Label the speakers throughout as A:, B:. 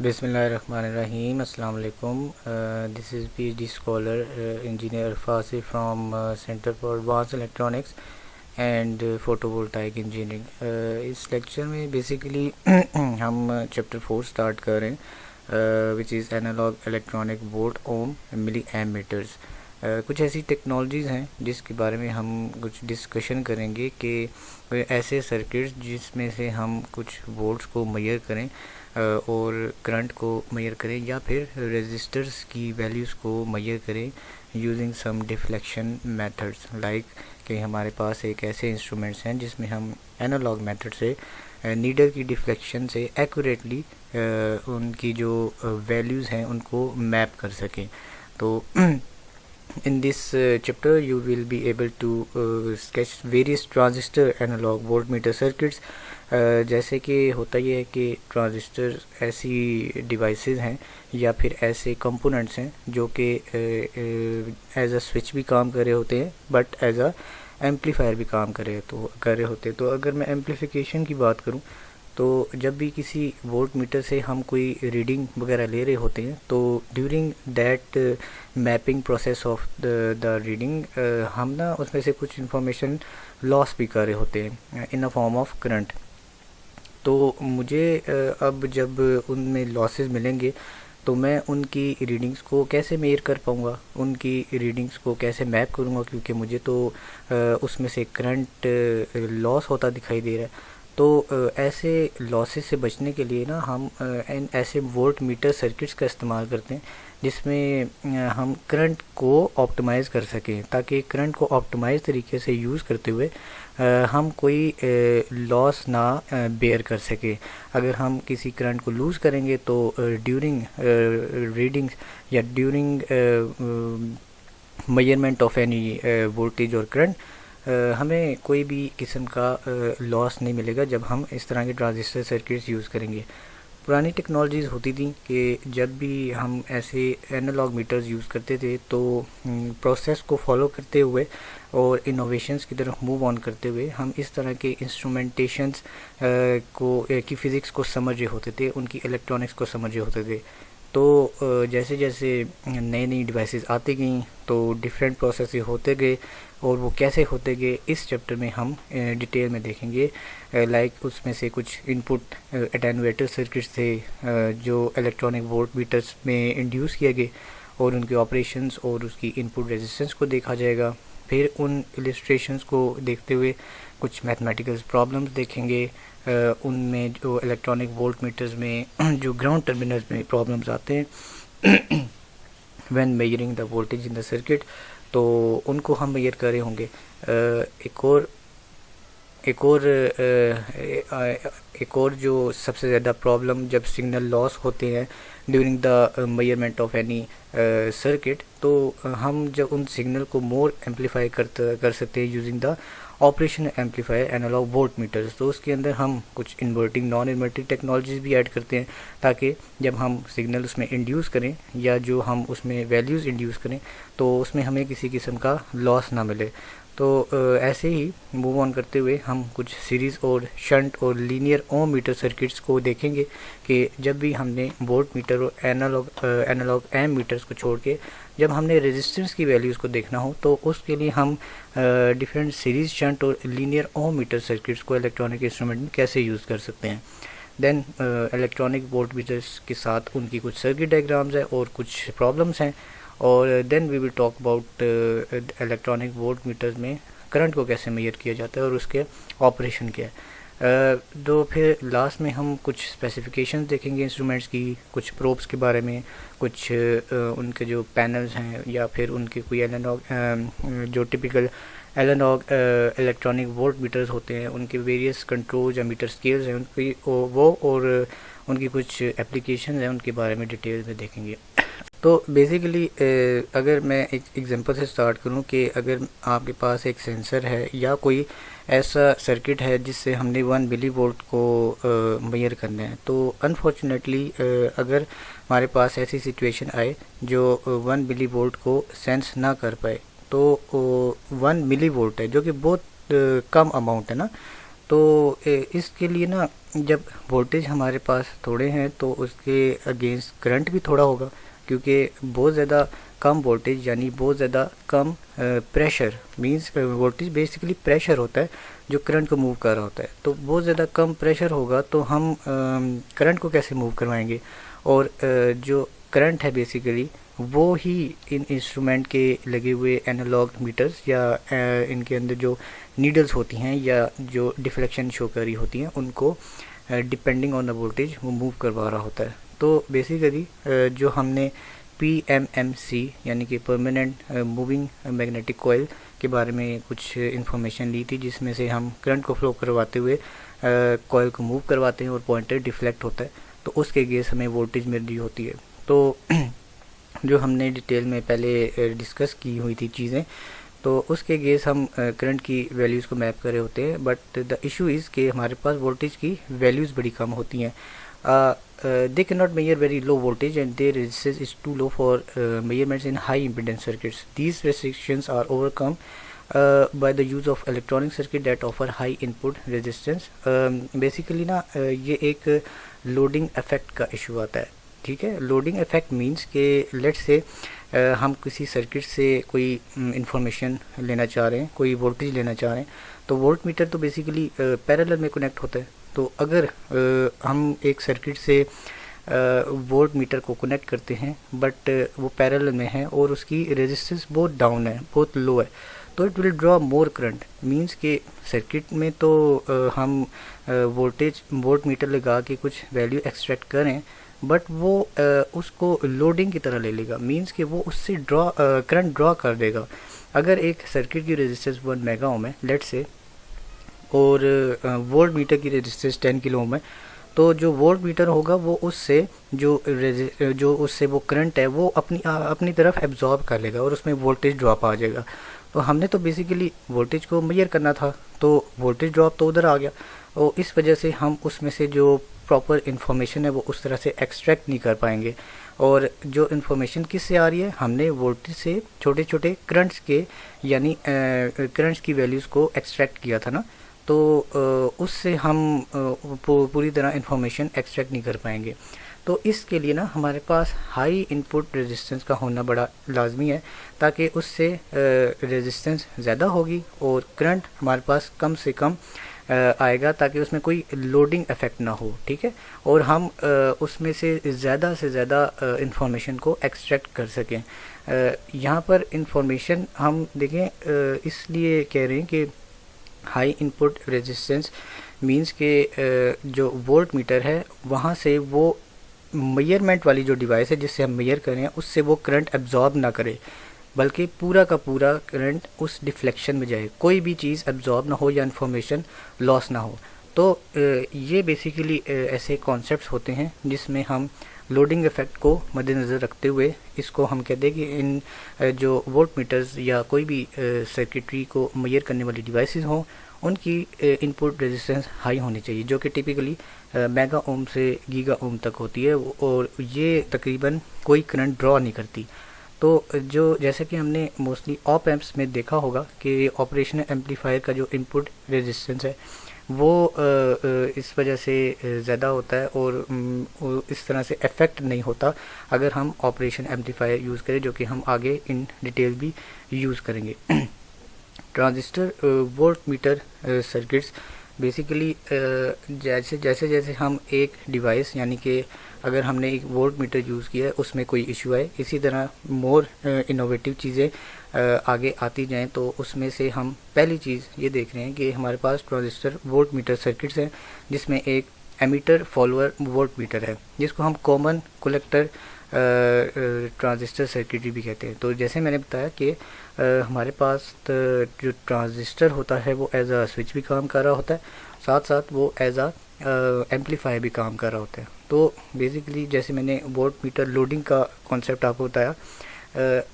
A: बिस्मिल्लाहिर्रहमानिर्रहीम अस्सलाम वालेकुम। This is PhD scholar engineer Arfasi from centre for advance electronics and photovoltaic engineering. इस lecture में बेसिकली हम चैप्टर 4 स्टार्ट कर रहे हैं which is analog electronic volt ohm milli am meters. कुछ ऐसी टेक्नोलॉजीज़ हैं जिसके बारे में हम कुछ डिस्कशन करेंगे कि ऐसे सर्किट्स जिसमें से हम कुछ वोल्ट्स को मेजर करें और करंट को मेजर करें या फिर रेजिस्टर्स की वैल्यूज़ को मेजर करें using some deflection methods. Like कि हमारे पास एक ऐसे इंस्ट्रूमेंट्स हैं जिसमें हम एनालॉग मेथड से नीडल की डिफ्लेक्शन से एक्यूरेटली उनकी जो वैल्यूज़ हैं उनको मैप कर सकें। तो in this chapter you will be able to sketch various transistor analog voltmeter circuits। जैसे कि होता ही है कि ट्रांजिस्टर ऐसी डिवाइसेस हैं या फिर ऐसे कंपोनेंट्स हैं जो कि एज अ स्विच भी काम कर रहे होते हैं बट एज अ एम्पलीफायर भी काम कर रहे होते हैं। तो अगर मैं एम्पलीफिकेशन की बात करूं तो जब भी किसी वोल्ट मीटर से हम कोई रीडिंग वगैरह ले रहे होते हैं तो during that mapping process of the reading हम ना उसमें से कुछ इंफॉर्मेशन लॉस भी कर रहे होते हैं इन अ फॉर्म ऑफ करंट। तो मुझे अब जब उनमें लॉसेस मिलेंगे तो मैं उनकी रीडिंग्स को कैसे मेजर कर पाऊँगा, उनकी रीडिंग्स को कैसे मैप करूँगा, क्योंकि मुझे तो उसमें से करंट लॉस होता दिखाई दे रहा है। तो ऐसे लॉसेस से बचने के लिए ना हम इन ऐसे वोल्ट मीटर सर्किट्स का इस्तेमाल करते हैं जिसमें हम करंट को ऑप्टिमाइज़ कर सकें, ताकि करंट को ऑप्टिमाइज़ तरीके से यूज़ करते हुए हम कोई लॉस ना बेयर कर सके। अगर हम किसी करंट को लूज़ करेंगे तो ड्यूरिंग रीडिंग्स या during measurement of any voltage और करंट हमें कोई भी किस्म का लॉस नहीं मिलेगा जब हम इस तरह के ट्रांजिस्टर सर्किट्स यूज़ करेंगे। पुरानी टेक्नोलॉजीज़ होती थी कि जब भी हम ऐसे एनालॉग मीटर्स यूज़ करते थे तो प्रोसेस को फॉलो करते हुए और इनोवेशंस की तरफ मूव ऑन करते हुए हम इस तरह के इंस्ट्रूमेंटेशंस की फ़िज़िक्स को समझ रहे होते थे, उनकी इलेक्ट्रॉनिक्स को समझ रहे होते थे। तो जैसे जैसे नई नई डिवाइसेस आती गई तो डिफरेंट प्रोसेस होते गए और वो कैसे होते गए इस चैप्टर में हम डिटेल में देखेंगे। लाइक उसमें से कुछ इनपुट एटेन्यूएटर सर्किट्स थे जो इलेक्ट्रॉनिक वोल्ट मीटर्स में इंड्यूस किए गए और उनके ऑपरेशंस और उसकी इनपुट रेजिस्टेंस को देखा जाएगा। फिर उन इलस्ट्रेशंस को देखते हुए कुछ मैथमेटिकल प्रॉब्लम्स देखेंगे। उनमें जो इलेक्ट्रॉनिक वोल्ट मीटर्स में जो ग्राउंड टर्मिनल्स में प्रॉब्लम्स आते हैं when measuring the voltage in the circuit, तो उनको हम मेजर कर रहे होंगे। एक और जो सबसे ज़्यादा प्रॉब्लम जब सिग्नल लॉस होते हैं during the measurement of any circuit, तो हम जब उन सिग्नल को मोर एम्पलीफाई कर सकते हैं using the operation amplifier analog voltmeters. तो उसके अंदर हम कुछ इन्वर्टिंग नॉन इन्वर्टिंग टेक्नोलॉजीज़ भी ऐड करते हैं ताकि जब हम सिग्नल उसमें इंड्यूस करें या जो हम उसमें वैल्यूज़ इंड्यूस करें तो उसमें हमें किसी किस्म का लॉस ना मिले। तो ऐसे ही मूव ऑन करते हुए हम कुछ सीरीज़ और शंट और लीनियर ओम मीटर सर्किट्स को देखेंगे कि जब भी हमने वोल्ट मीटर और एनालॉग एम मीटर्स को छोड़ के जब हमने रेजिस्टेंस की वैल्यूज़ को देखना हो तो उसके लिए हम डिफरेंट सीरीज़ शंट और लीनियर ओम मीटर सर्किट्स को इलेक्ट्रॉनिक इंस्ट्रूमेंट में कैसे यूज़ कर सकते हैं। देन इलेक्ट्रॉनिक वोल्ट मीटर्स के साथ उनकी कुछ सर्किट डायग्राम्स हैं और कुछ प्रॉब्लम्स हैं। और then we will talk about electronic volt metres में करंट को कैसे मेजर किया जाता है और उसके ऑपरेशन क्या है। तो फिर लास्ट में हम कुछ स्पेसिफिकेशंस देखेंगे इंस्ट्रूमेंट्स की, कुछ प्रोब्स के बारे में, कुछ उनके जो पैनल्स हैं या फिर उनके कोई एनालॉग जो typical analog electronic volt metres होते हैं उनके वेरियस कंट्रोल्स या मीटर स्केल्स हैं उनकी वो और उनकी कुछ एप्लीकेशन हैं उनके बारे में डिटेल में देखेंगे। तो बेसिकली अगर मैं एक एग्जांपल से स्टार्ट करूं कि अगर आपके पास एक सेंसर है या कोई ऐसा सर्किट है जिससे हमने 1 मिली वोल्ट को मेजर करना है, तो अनफॉर्चुनेटली अगर हमारे पास ऐसी सिचुएशन आए जो 1 मिली वोल्ट को सेंस ना कर पाए, तो 1 मिली वोल्ट है जो कि बहुत कम अमाउंट है ना, तो इसके लिए ना जब वोल्टेज हमारे पास थोड़े हैं तो उसके अगेंस्ट करंट भी थोड़ा होगा, क्योंकि बहुत ज़्यादा कम वोल्टेज यानी बहुत ज़्यादा कम pressure, means voltage basically pressure होता है जो करंट को मूव कर रहा होता है। तो बहुत ज़्यादा कम प्रेशर होगा तो हम करंट को कैसे मूव करवाएंगे, और जो करंट है बेसिकली वो ही इन इंस्ट्रूमेंट के लगे हुए एनालॉग मीटर्स या इनके अंदर जो नीडल्स होती हैं या जो डिफ्लेक्शन शो कर रही होती हैं उनको डिपेंडिंग ऑन द वोल्टेज वो मूव करवा रहा होता है। तो बेसिकली जो हमने PMMC यानी कि परमानेंट मूविंग मैग्नेटिक कॉइल के बारे में कुछ इन्फॉर्मेशन ली थी, जिसमें से हम करंट को फ्लो करवाते हुए कॉइल को मूव करवाते हैं और पॉइंटर डिफ्लेक्ट होता है, तो उसके गेस हमें वोल्टेज मिल रही होती है। तो जो हमने डिटेल में पहले डिस्कस की हुई थी चीज़ें, तो उसके गेस हम करंट की वैल्यूज़ को मैप कर रहे होते हैं। बट द इशू इज़ कि हमारे पास वोल्टेज की वैल्यूज़ बड़ी कम होती हैं। they cannot measure very low voltage and their resistance is too low for measurements in high impedance circuits. These restrictions are overcome by the use of electronic circuit that offer high input resistance. Basically ना ये एक loading effect का issue आता है, ठीक है। Loading effect means कि let's say हम किसी सर्किट से कोई इंफॉर्मेशन लेना चाह रहे हैं, कोई वोल्टेज लेना चाह रहे हैं, तो वोल्ट मीटर तो बेसिकली पैरेलल में कनेक्ट होता है। तो अगर हम एक सर्किट से वोल्ट मीटर को कनेक्ट करते हैं बट वो पैरेलल में है और उसकी रेजिस्टेंस बहुत डाउन है, बहुत लो है, तो it will draw more current. Means के सर्किट में तो हम वोल्ट मीटर लगा के कुछ वैल्यू एक्सट्रैक्ट करें, बट वो उसको लोडिंग की तरह ले लेगा, मींस कि वो उससे करंट ड्रॉ कर देगा। अगर एक सर्किट की रेजिस्टेंस 1 मेगा ओम है लेट्स से, और वोल्ट मीटर की रेजिस्टेंस 10 किलो ओम है, तो जो वोल्ट मीटर होगा वो उससे जो उससे वो करंट है वो अपनी तरफ एब्जॉर्ब कर लेगा और उसमें वोल्टेज ड्रॉप आ जाएगा। तो हमने तो बेसिकली वोल्टेज को मेजर करना था, तो वोल्टेज ड्रॉप तो उधर आ गया, और इस वजह से हम उसमें से जो प्रॉपर इन्फॉर्मेशन है वो उस तरह से एक्सट्रैक्ट नहीं कर पाएंगे। और जो इन्फॉर्मेशन किससे आ रही है, हमने वोल्टेज से छोटे छोटे करंट्स के यानी करंट्स की वैल्यूज़ को एक्सट्रैक्ट किया था ना, तो उससे हम पूरी तरह इन्फॉर्मेशन एक्सट्रैक्ट नहीं कर पाएंगे। तो इसके लिए ना हमारे पास हाई इनपुट रेजिस्टेंस का होना बड़ा लाजमी है, ताकि उससे रेजिस्टेंस ज़्यादा होगी और करंट हमारे पास कम से कम आएगा, ताकि उसमें कोई लोडिंग इफेक्ट ना हो, ठीक है, और हम उसमें से ज़्यादा इंफॉर्मेशन को एक्सट्रैक्ट कर सकें। यहाँ पर इंफॉर्मेशन हम देखें इसलिए कह रहे हैं कि हाई इनपुट रेजिस्टेंस मींस के जो वोल्ट मीटर है वहाँ से वो मेजरमेंट वाली जो डिवाइस है जिससे हम मेजर करें उससे वो करंट एब्जॉर्ब ना करे, बल्कि पूरा का पूरा करंट उस डिफ्लेक्शन में जाए, कोई भी चीज़ एब्जॉर्ब ना हो या इन्फॉर्मेशन लॉस ना हो। तो ये बेसिकली ऐसे कॉन्सेप्ट्स होते हैं जिसमें हम लोडिंग इफेक्ट को मद्देनज़र रखते हुए इसको हम कहते हैं कि इन जो वोल्ट मीटर्स या कोई भी सर्किटरी को मेजर करने वाली डिवाइसेस हों उनकी इनपुट रेजिस्टेंस हाई होनी चाहिए, जो कि टिपिकली मेगा ओम से गीगा ओम तक होती है, और ये तकरीबन कोई करंट ड्रॉ नहीं करती। तो जो जैसे कि हमने मोस्टली ऑप एम्प्स में देखा होगा कि ऑपरेशनल एम्पलीफायर का जो इनपुट रेजिस्टेंस है वो इस वजह से ज़्यादा होता है और इस तरह से इफ़ेक्ट नहीं होता अगर हम ऑपरेशन एम्पलीफायर यूज़ करें, जो कि हम आगे इन डिटेल भी यूज़ करेंगे। Transistor volt meter circuits basically जैसे हम एक डिवाइस यानी कि अगर हमने एक वोल्ट मीटर यूज़ किया है उसमें कोई इशू है, इसी तरह मोर इनोवेटिव चीज़ें आगे आती जाएं, तो उसमें से हम पहली चीज़ ये देख रहे हैं कि हमारे पास ट्रांजिस्टर वोल्ट मीटर सर्किट्स हैं जिसमें एक एमीटर फॉलोअर वोल्ट मीटर है जिसको हम कॉमन कलेक्टर ट्रांजिस्टर सर्किटरी भी कहते हैं। तो जैसे मैंने बताया कि हमारे पास जो ट्रांजिस्टर होता है वो एज अ स्विच भी काम कर रहा होता है, साथ साथ वो एज अ एम्पलीफायर भी काम कर रहा होता है। तो बेसिकली जैसे मैंने वोल्ट मीटर लोडिंग का कॉन्सेप्ट आपको बताया,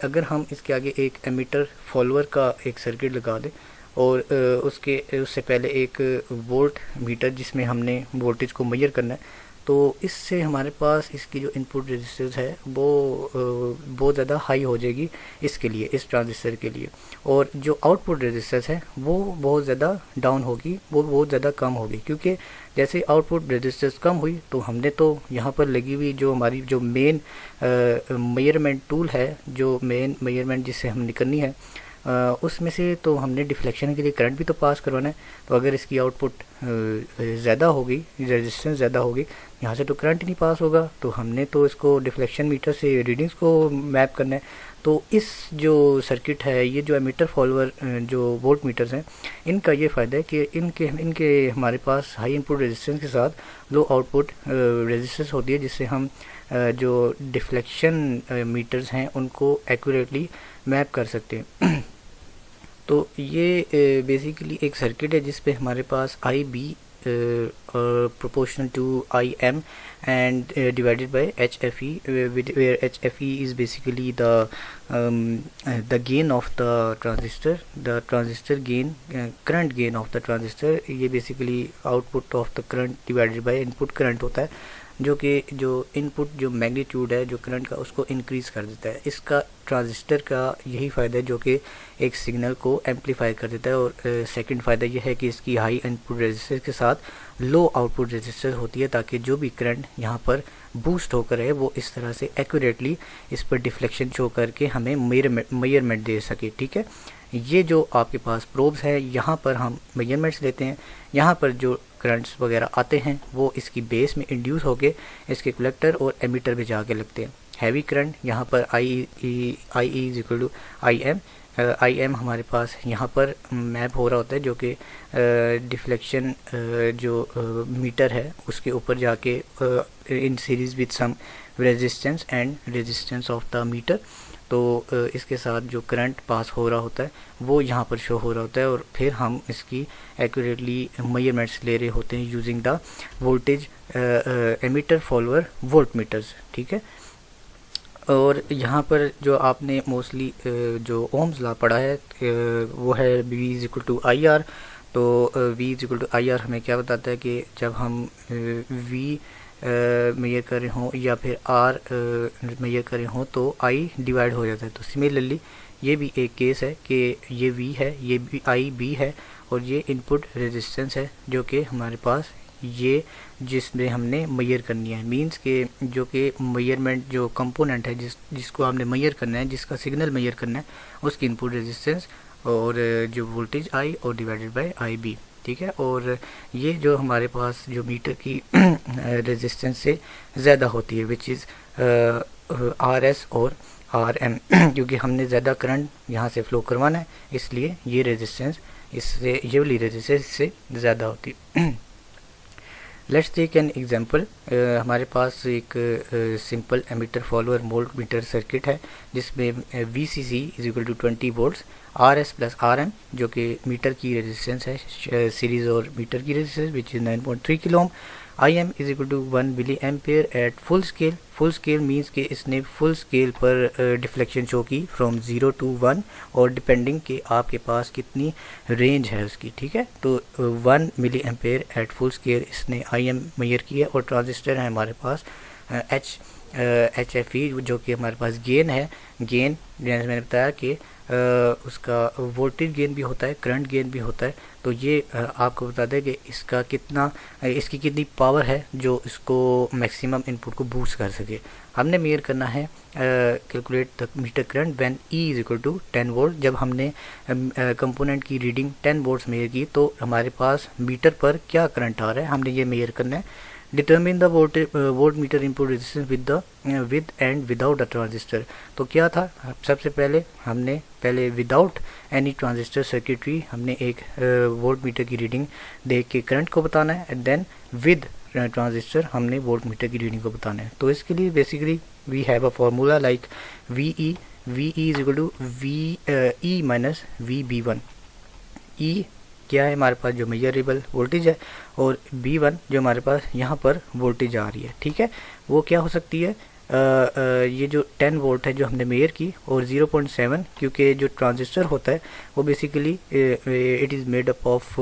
A: अगर हम इसके आगे एक एमीटर फॉलोअर का एक सर्किट लगा दें और उससे पहले एक वोल्ट मीटर जिसमें हमने वोल्टेज को मेजर करना है, तो इससे हमारे पास इसकी जो इनपुट रेजिस्टेंस है वो बहुत ज़्यादा हाई हो जाएगी इसके लिए, इस ट्रांजिस्टर के लिए, और जो आउटपुट रेजिस्टेंस है वो बहुत ज़्यादा डाउन होगी, वो बहुत ज़्यादा कम होगी, क्योंकि जैसे आउटपुट रेजिस्टेंस कम हुई तो हमने तो यहाँ पर लगी हुई जो हमारी जो मेन मेजरमेंट टूल है, जो मेन मेजरमेंट जिससे हम निकलनी है उसमें से तो हमने डिफ्लेक्शन के लिए करंट भी तो पास करवाना है। तो अगर इसकी आउटपुट ज़्यादा होगी, रेजिस्टेंस ज़्यादा होगी, यहाँ से तो करंट नहीं पास होगा, तो हमने तो इसको डिफ्लेक्शन मीटर से रीडिंग्स को मैप करना है। तो इस जो सर्किट है, ये जो एमीटर फॉलोअर जो वोल्ट मीटर्स हैं, इनका ये फ़ायदा है कि इनके हमारे पास हाई इनपुट रेजिस्टेंस के साथ लो आउटपुट रेजिस्टेंस होती है, जिससे हम जो डिफ्लेक्शन मीटर्स हैं उनको एक्यूरेटली मैप कर सकते हैं। तो ये बेसिकली एक सर्किट है जिस पे हमारे पास आई B proportional to IM and divided by HFE, where HFE is basically the gain of the transistor gain, current gain of the transistor। ये basically output of the current divided by input current होता है, जो कि जो input जो magnitude है जो current का उसको इंक्रीज़ कर देता है। इसका ट्रांजिस्टर का यही फ़ायदा है जो कि एक सिग्नल को एम्पलीफाई कर देता है। और सेकंड फ़ायदा यह है कि इसकी हाई इनपुट रेजिस्टेंस के साथ लो आउटपुट रेजिस्टेंस होती है, ताकि जो भी करंट यहाँ पर बूस्ट होकर है वो इस तरह से एक्यूरेटली इस पर डिफ्लेक्शन शो करके हमें मेजरमेंट दे सके। ठीक है, ये जो आपके पास प्रोब्स है, यहाँ पर हम मेजरमेंट्स लेते हैं। यहाँ पर जो करंट्स वगैरह आते हैं वो इसकी बेस में इंड्यूस होके इसके कलेक्टर और एमीटर में जाके लगते हैं। हैवी करंट यहाँ पर I is equal to I M हमारे पास यहाँ पर मैप हो रहा होता है, जो कि डिफ्लेक्शन जो मीटर है उसके ऊपर जाके in series with some resistance and resistance of the meter. तो इसके साथ जो करंट पास हो रहा होता है वो यहाँ पर शो हो रहा होता है, और फिर हम इसकी एक्यूरेटली मेजरमेंट्स ले रहे होते हैं using the voltage ammeter follower voltmeters. ठीक है, और यहाँ पर जो आपने मोस्टली जो ओम्स लॉ पढ़ा है वो है V is equal to I R. तो V is equal to I R हमें क्या बताता है कि जब हम V मेजर कर रहे हों या फिर R मेजर कर रहे हों तो I डिवाइड हो जाता है। तो सिमिलरली ये भी एक केस है कि ये V है, ये भी आई बी है, और ये इनपुट रेजिस्टेंस है जो कि हमारे पास ये जिसमें हमने मेजर करनी है। मींस के जो कि मेजरमेंट जो कंपोनेंट है जिसको हमने मेजर करना है, जिसका सिग्नल मेजर करना है, उसकी इनपुट रेजिस्टेंस और जो वोल्टेज आई और डिवाइडेड बाय आई बी। ठीक है, और ये जो हमारे पास जो मीटर की रेजिस्टेंस से ज़्यादा होती है विच इज़ आर एस और आर एम, क्योंकि हमने ज़्यादा करंट यहाँ से फ्लो करवाना है, इसलिए ये रेजिस्टेंस इससे ये वाली रेजिस्टेंस से ज़्यादा होती है। Let's take an example. हमारे पास एक simple ammeter follower volt meter circuit है जिसमें VCC is equal to 20 volts, RS plus RM जो कि मीटर की रेजिस्टेंस है, सीरीज़ और मीटर की resistance which is 9.3 kilo ohm. IM is equal to 1 milli ampere at full scale. Full scale means कि इसने फुल स्केल पर deflection show की फ्रॉम 0 to 1, और डिपेंडिंग कि आपके पास कितनी रेंज है उसकी। ठीक है, तो 1 milli ampere at full scale इसने IM मेजर किया, और ट्रांजिस्टर है हमारे पास HFE जो कि हमारे पास गेन है। गेन जैसे मैंने बताया कि उसका वोल्टेज गेन भी होता है, करंट गेन भी होता है। तो ये आपको बता दें कि इसकी कितनी पावर है जो इसको मैक्सिमम इनपुट को बूस्ट कर सके। हमने मेजर करना है calculate the meter current when E is equal to 10 volt. जब हमने कंपोनेंट की रीडिंग 10 वोल्ट्स मेजर की तो हमारे पास मीटर पर क्या करंट आ रहा है हमने ये मेजर करना है। Determine the volt metre input resistance with and without the transistor. तो क्या था, सबसे पहले हमने विदाउट एनी ट्रांजिस्टर सर्किटरी हमने एक वोल्ट मीटर की रीडिंग देख के करंट को बताना है, एंड देन विद ट्रांजिस्टर हमने वोल्ट मीटर की रीडिंग को बताना है। तो इसके लिए basically we have a formula like VE is equal to E minus VB1। E क्या है हमारे पास जो मेजरेबल वोल्टेज है, और B1 जो हमारे पास यहाँ पर वोल्टेज आ रही है। ठीक है, वो क्या हो सकती है, ये जो 10 वोल्ट है जो हमने मेजर की, और 0.7 क्योंकि जो ट्रांजिस्टर होता है वो basically it is made up of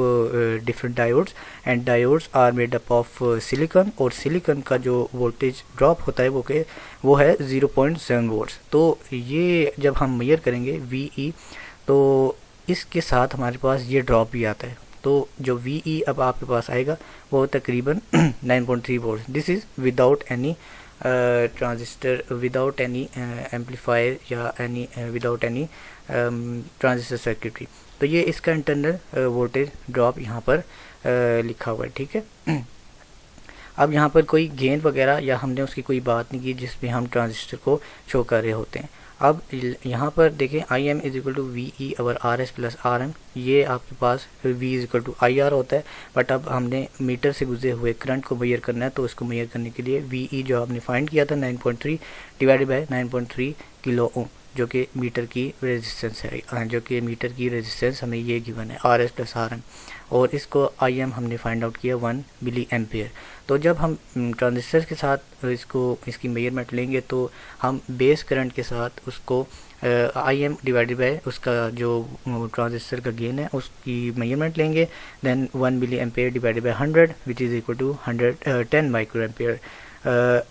A: different diodes, and diodes are made up of silicon, और सिलिकॉन का जो वोल्टेज ड्रॉप होता है वो है 0.7 वोल्ट्स। तो ये जब हम मेजर करेंगे VE, तो इसके साथ हमारे पास ये ड्रॉप भी आता है। तो जो VE अब आपके पास आएगा वो तकरीबन 9.3 volt. This is without any transistor, without any amplifier या any without any transistor circuitry. तो ये इसका इंटरनल वोल्टेज ड्रॉप यहाँ पर लिखा हुआ है, ठीक है। अब यहाँ पर कोई गेन वगैरह या हमने उसकी कोई बात नहीं की जिसमें हम ट्रांजिस्टर को शो कर रहे होते हैं। अब यहाँ पर देखें IM is equal to VE और RS प्लस RM, ये आपके पास V is equal to IR होता है। बट अब हमने मीटर से गुजरे हुए करंट को मेजर करना है, तो इसको मेजर करने के लिए VE जो आपने फाइंड किया था 9.3 डिवाइडेड बाय 9.3 किलो ओम, जो कि मीटर की रेजिस्टेंस है, जो कि मीटर की रेजिस्टेंस हमें ये गिवन है RS प्लस RM, और इसको IM हमने फाइंड आउट किया 1 मिली एम्पेयर। तो जब हम ट्रांजिस्टर के साथ इसकी मेजरमेंट लेंगे तो हम बेस करंट के साथ उसको IM डिवाइडेड बाय उसका जो ट्रांजिस्टर का गेन है उसकी मेजरमेंट लेंगे, then 1 milli ampere divided by 100 which is equal to 110 micro ampere.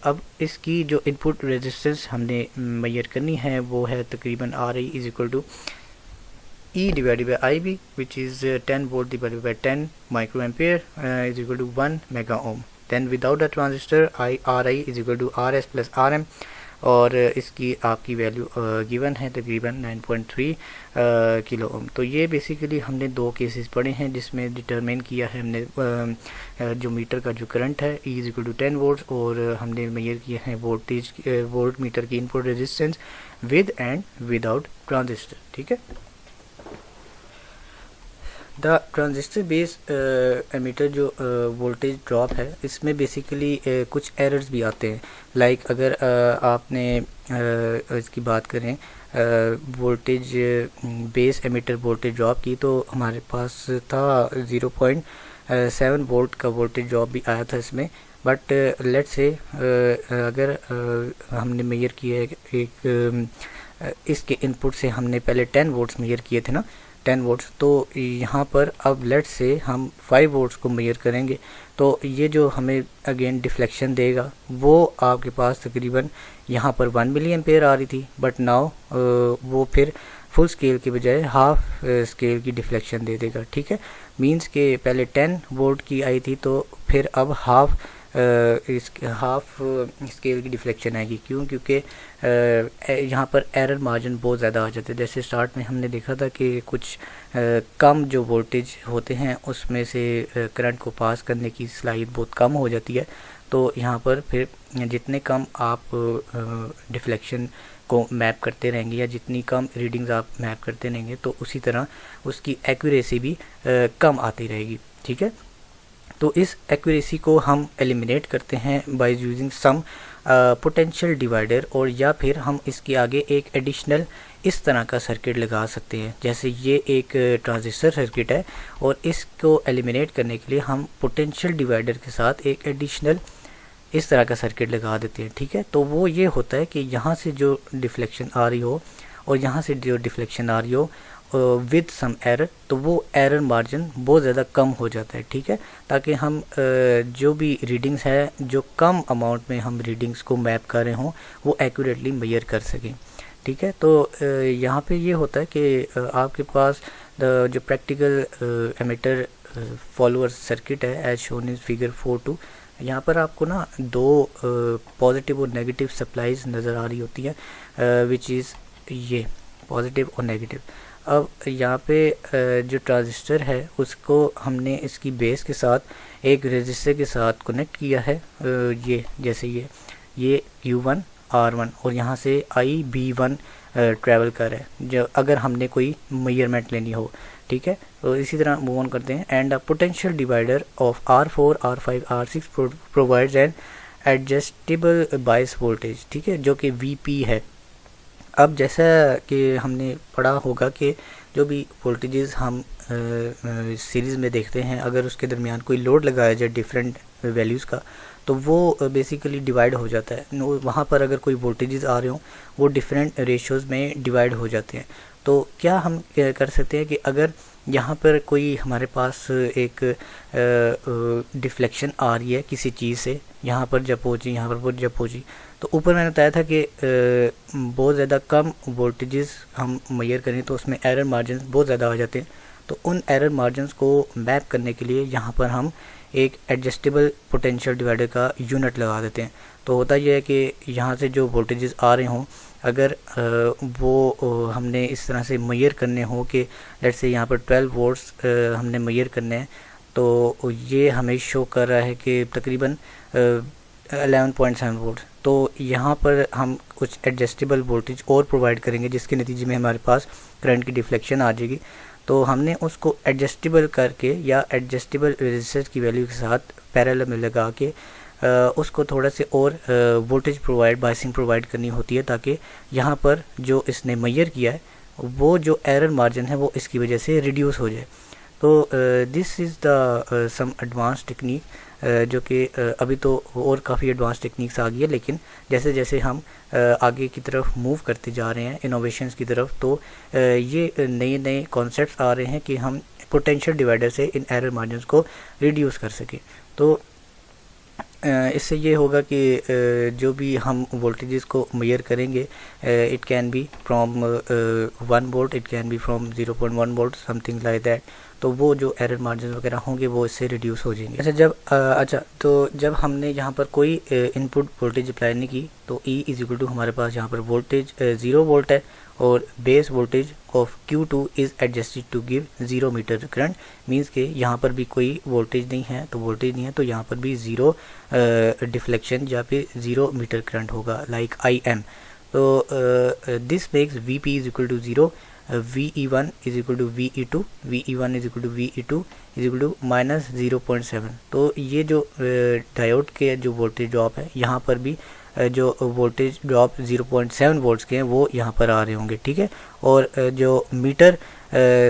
A: अब इसकी जो इनपुट रेजिस्टेंस हमने मेजर करनी है वो है तकरीबन RI is equal to E divided by IB, which is 10 volt divided by 10 microampere is equal to 1 mega ohm. Then without the transistor RI is equal to RS plus RM, और इसकी आपकी value given है तकरीबन 9.3 kilo ohm. तो ये basically हमने दो cases पढ़े हैं जिसमें डिटरमिन किया है हमने जो मीटर का जो करंट है E is equal to 10 volt, और हमने मेजर किया है वोल्टेज वोल्ट मीटर की input resistance with and without transistor, ठीक है। द ट्रांजिस्टर बेस एमीटर जो वोल्टेज ड्रॉप है इसमें बेसिकली कुछ एरर्स भी आते हैं। लाइक अगर आपने इसकी बात करें voltage base emitter voltage drop की, तो हमारे पास था 0.7 वोल्ट का वोल्टेज ड्रॉप भी आया था इसमें। बट लेट्स से अगर हमने मेजर किया है एक इसके इनपुट से हमने पहले 10 वोल्ट्स मेजर किए थे ना, 10 वोल्ट्स, तो यहाँ पर अब लेट्स से हम 5 वोल्ट्स को मेजर करेंगे, तो ये जो हमें अगेन डिफ्लेक्शन देगा वो आपके पास तकरीबन यहाँ पर 1 मिली एम्पेयर आ रही थी, बट नाउ वो फिर फुल स्केल के बजाय हाफ स्केल की डिफ्लेक्शन दे देगा, ठीक है। मींस के पहले 10 वोल्ट की आई थी तो फिर अब हाफ स्केल की डिफ्लेक्शन आएगी। क्यों? क्योंकि यहाँ पर एरर मार्जिन बहुत ज़्यादा आ जाते हैं। जैसे स्टार्ट में हमने देखा था कि कुछ कम जो वोल्टेज होते हैं उसमें से करंट को पास करने की सलाहियत बहुत कम हो जाती है, तो यहाँ पर फिर जितने कम आप डिफ्लेक्शन को मैप करते रहेंगे या जितनी कम रीडिंग्स आप मैप करते रहेंगे तो उसी तरह उसकी एक्यूरेसी भी कम आती रहेगी, ठीक है। तो इस एक्यूरेसी को हम एलिमिनेट करते हैं by using some potential divider, और या फिर हम इसके आगे एक एडिशनल इस तरह का सर्किट लगा सकते हैं। जैसे ये एक ट्रांजिस्टर सर्किट है और इसको एलिमिनेट करने के लिए हम पोटेंशियल डिवाइडर के साथ एक एडिशनल इस तरह का सर्किट लगा देते हैं, ठीक है। तो वो ये होता है कि यहाँ से जो डिफ्लेक्शन आ रही हो और यहाँ से जो डिफ्लेक्शन आ रही हो विद सम एरर, तो वो एरर मार्जिन बहुत ज़्यादा कम हो जाता है, ठीक है, ताकि हम जो भी रीडिंग्स है जो कम अमाउंट में हम रीडिंग्स को मैप कर रहे हों वो एक्यूरेटली मेजर कर सकें, ठीक है। तो यहाँ पे ये होता है कि आपके पास जो प्रैक्टिकल एमिटर फॉलोअर सर्किट है एज शोन इन फिगर 4.2, यहाँ पर आपको ना दो पॉजिटिव और नेगेटिव सप्लाईज नज़र आ रही होती हैं, विच इज़ ये पॉजिटिव और नेगेटिव। अब यहाँ पे जो ट्रांजिस्टर है उसको हमने इसकी बेस के साथ एक रेजिस्टर के साथ कनेक्ट किया है, ये जैसे ये Q1 R1 और यहाँ से IB1 ट्रैवल कर रहा है जो अगर हमने कोई मेजरमेंट लेनी हो, ठीक है। तो इसी तरह मूव ऑन करते हैं। And a potential divider of R4 R5 R6 provides N adjustable bias voltage, ठीक है, जो कि VP है। अब जैसा कि हमने पढ़ा होगा कि जो भी वोल्टेजेस हम सीरीज़ में देखते हैं, अगर उसके दरमियान कोई लोड लगाया जाए डिफरेंट वैल्यूज़ का, तो वो बेसिकली डिवाइड हो जाता है। वहाँ पर अगर कोई वोल्टेजेस आ रहे हों वो डिफरेंट रेशियोज़ में डिवाइड हो जाते हैं। तो क्या हम कर सकते हैं कि अगर यहाँ पर कोई हमारे पास एक डिफ्लेक्शन आ रही है किसी चीज़ से, यहाँ पर जब पहुँची, यहाँ पर जब पहुँची, तो ऊपर मैंने बताया था कि बहुत ज़्यादा कम वोल्टेजेस हम मेजर करें तो उसमें एरर मार्जिन बहुत ज़्यादा आ जाते हैं। तो उन एरर मार्जिन्स को मैप करने के लिए यहाँ पर हम एक एडजस्टेबल पोटेंशियल डिवाइडर का यूनिट लगा देते हैं। तो होता यह है कि यहाँ से जो वोल्टेजेस आ रहे हों, अगर वो हमने इस तरह से मेजर करने हो कि लेट्स से यहाँ पर 12 वोल्ट्स हमने मेजर करने हैं, तो ये हमें शो कर रहा है कि तकरीबन 11.7 वोल्ट। तो यहाँ पर हम कुछ एडजस्टेबल वोल्टेज और प्रोवाइड करेंगे जिसके नतीजे में हमारे पास करंट की डिफ्लेक्शन आ जाएगी। तो हमने उसको एडजस्टेबल करके या एडजस्टेबल रेजिस्टेंस की वैल्यू के साथ पैरेलल में लगा के उसको थोड़ा से और वोल्टेज बायसिंग प्रोवाइड करनी होती है, ताकि यहाँ पर जो इसने मेजर किया है वो जो एरर मार्जिन है वो इसकी वजह से रिड्यूस हो जाए। तो this is the some advance technique, जो कि अभी तो और काफ़ी एडवांस टेक्निक्स आ गई है, लेकिन जैसे जैसे हम आगे की तरफ मूव करते जा रहे हैं इनोवेशंस की तरफ, तो ये नए नए कॉन्सेप्ट्स आ रहे हैं कि हम पोटेंशियल डिवाइडर से इन एरर मार्जिन्स को रिड्यूस कर सकें। तो इससे ये होगा कि जो भी हम वोल्टेजेस को मेजर करेंगे, it can B from 1 volt, it can B from 0.1 volt, something like that. तो वो जो एरर मार्जिन वगैरह होंगे वो इससे रिड्यूस हो जाएंगे। तो जब हमने यहाँ पर कोई इनपुट वोल्टेज अप्लाई नहीं की, तो E इज इक्वल टू हमारे पास यहाँ पर वोल्टेज 0 वोल्ट है और base voltage of Q2 is adjusted to give 0 meter current. Means के यहाँ पर भी कोई वोल्टेज नहीं है, तो वोल्टेज नहीं है तो यहाँ पर भी 0 डिफ्लेक्शन या फिर 0 मीटर करंट होगा, लाइक IM। तो this makes VP is equal to 0, VE1 is equal to VE2, VE1 is equal to VE2 is equal to minus 0.7। तो ये जो डायोड के जो वोल्टेज ड्रॉप है, यहाँ पर भी जो वोल्टेज ड्रॉप 0.7 वोल्ट्स के हैं वो यहाँ पर आ रहे होंगे, ठीक है। और जो मीटर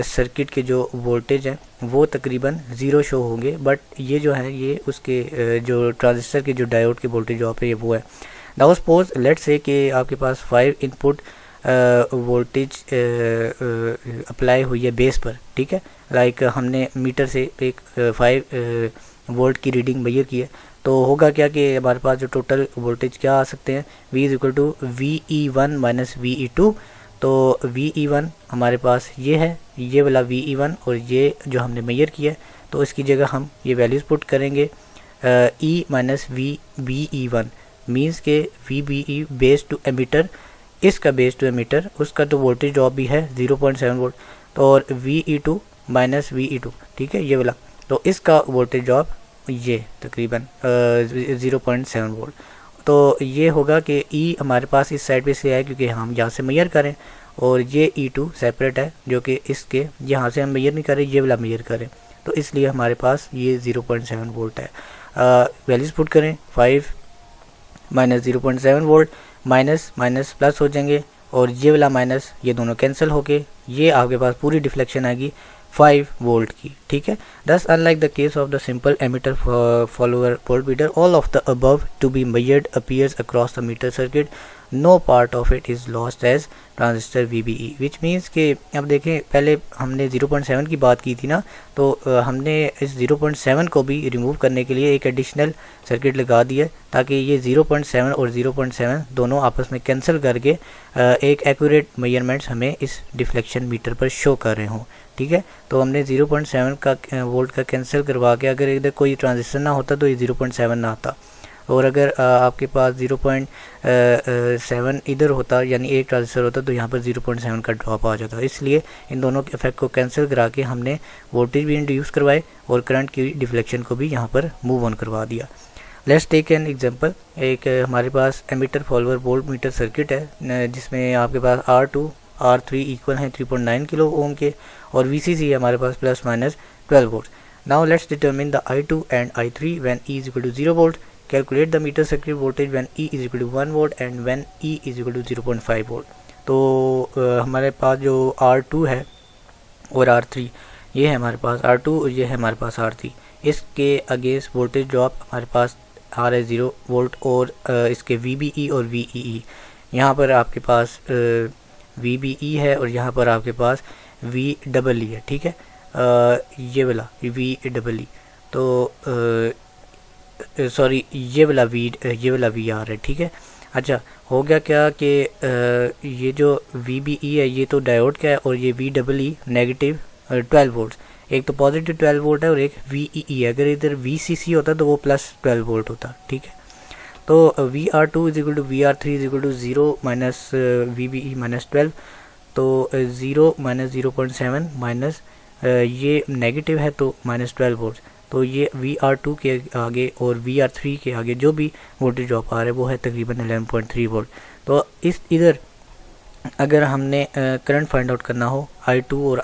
A: सर्किट के जो वोल्टेज हैं वो तकरीबन 0 शो होंगे, बट ये जो है ये उसके जो ट्रांजिस्टर के जो डायोड के वोल्टेज ड्रॉप है ये वो है। नाउ सपोज लेट्स से कि आपके पास 5 इनपुट वोल्टेज अप्लाई हुई है बेस पर, ठीक है। लाइक हमने मीटर से एक 5 वोल्ट की रीडिंग मेजर की है, तो होगा क्या कि हमारे पास जो टोटल वोल्टेज क्या आ सकते हैं, V is equal to VE1 minus VE2। तो VE1 हमारे पास ये है, ये वाला VE1, और ये जो हमने मेजर किया है तो इसकी जगह हम ये वैल्यूज़ पुट करेंगे E माइनस VE1, मीन्स के VBE बेस टू एमीटर, इसका बेस टू एमीटर, उसका तो वोल्टेज ड्रॉप भी है 0.7 वोल्ट, तो और VE2 माइनस VE2, ठीक है, ये वाला, तो इसका वोल्टेज ड्रॉप ये तकरीबन 0.7 वोल्ट। तो ये होगा कि E हमारे पास इस साइड पे से है क्योंकि हम यहाँ से मेजर करें, और ये E2 सेपरेट है जो कि इसके यहाँ से हम मेजर नहीं करें, ये वाला मेजर करें, तो इसलिए हमारे पास ये 0.7 वोल्ट है। वैल्यूज़ पुट करें, 5 minus 0.7 volt, minus minus plus हो जाएंगे, और ये वाला माइनस ये दोनों कैंसिल होके ये आपके पास पूरी डिफ्लेक्शन आएगी 5 वोल्ट की, ठीक है। Thus, unlike the case of the simple emitter follower voltmeter, all of the above to be measured appears across the meter circuit. No part of it is lost as transistor VBE, which means कि अब देखें पहले हमने 0.7 की बात की थी ना, तो हमने इस 0.7 को भी रिमूव करने के लिए एक एडिशनल सर्किट लगा दिया ताकि ये 0.7 और 0.7 दोनों आपस में कैंसिल करके एक एक्यूरेट मेजरमेंट्स हमें इस डिफ्लेक्शन मीटर पर शो कर रहे हों, ठीक है। तो हमने 0.7 का वोल्ट का कैंसिल करवा के अगर इधर कोई ट्रांजिस्टर ना होता तो ये 0.7 ना आता, और अगर आपके पास 0.7 इधर होता यानी एक ट्रांजिस्टर होता तो यहाँ पर 0.7 का ड्रॉप आ जाता। इसलिए इन दोनों के इफेक्ट को कैंसिल करा के हमने वोल्टेज भी इंड्यूस करवाए और करंट की डिफ्लेक्शन को भी यहाँ पर मूव ऑन करवा दिया। Let's take an example. एक हमारे पास emitter follower volt meter circuit है जिसमें आपके पास R2 R3 इक्वल हैं 3.9 किलो ओम के, और VCC है हमारे पास plus minus 12 volt. Now let's determine the I2 and I3 when E is equal to 0 volt. Calculate the meter circuit voltage when E is equal to 1 volt and when E is equal to 0.5 volt. तो हमारे पास जो R2 है और R3, ये है हमारे पास R2 और ये है हमारे पास R3, इसके अगेंस्ट वोल्टेज ड्रॉप हमारे पास आ रहा है 0 वोल्ट और इसके VBE और VEE, यहाँ पर आपके पास VBE है और यहाँ पर आपके पास VEE है, ठीक है, ये वाला VEE, तो सॉरी ये वाला VR है, ठीक है। अच्छा, हो गया क्या कि ये जो VBE है ये तो डायोड का है और ये VEE नेगेटिव 12 वोल्ट, एक तो पॉजिटिव 12 वोल्ट है और एक VEE है। अगर इधर VCC होता तो वो प्लस 12 वोल्ट होता, ठीक है। तो VR2 is equal to VR3 is equal to 0 minus VBE minus 12, तो 0 माइनस 0.7 माइनस ये नेगेटिव है तो माइनस 12 वोल्ट, तो ये VR2 के आगे और VR3 के आगे जो भी वोल्टेज ड्रॉप आ रहा है वो है तकरीबन 11.3 वोल्ट। तो इस इधर अगर हमने करंट फाइंड आउट करना हो I2 और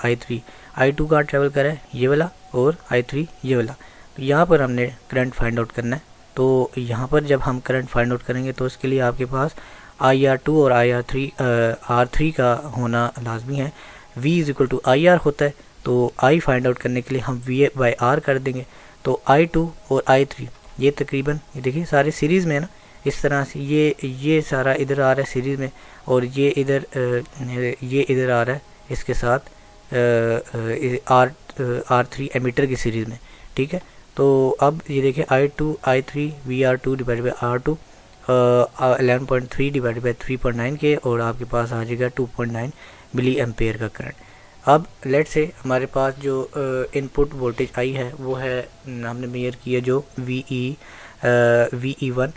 A: I2 का ट्रेवल करा है ये वाला और I3 ये वाला, तो यहाँ पर हमने करंट फाइंड आउट करना है। तो यहाँ पर जब हम करंट फाइंड आउट करेंगे तो उसके लिए आपके पास IR2 और R3 का होना लाजमी है। V is equal to IR होता है, तो I फाइंड आउट करने के लिए हम V/R कर देंगे। तो I2 और I3 ये तकरीबन ये देखिए सारे सीरीज़ में है ना, इस तरह से ये सारा इधर आ रहा है सीरीज़ में और ये इधर आ रहा है इसके साथ R3 एमीटर की सीरीज़ में, ठीक है। तो अब ये देखिए I2 I3 VR2 divided by R2 11.3 divided by 3.9 के और आपके पास आ जाएगा 2.9 मिली एम्पेयर का करंट। अब लेट से हमारे पास जो इनपुट वोल्टेज आई है वो है हमने मेजर किया जो VE1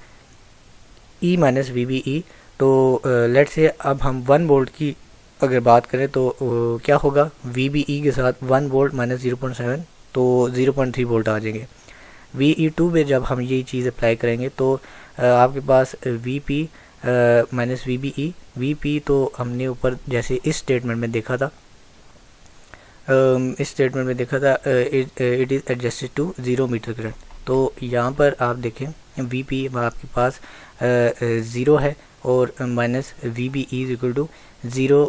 A: E माइनस VBE। तो लेट से अब हम 1 वोल्ट की अगर बात करें तो क्या होगा, VBE के साथ 1 वोल्ट माइनस 0.7 तो 0.3 वोल्ट आ जाएंगे। VE2 में जब हम यही चीज़ अप्लाई करेंगे तो आपके पास VP माइनस VBE, VP तो हमने ऊपर जैसे इस स्टेटमेंट में देखा था, it is adjusted to 0 meter current. तो यहाँ पर आप देखें VP आपके पास 0 है और minus VBE is equal to 0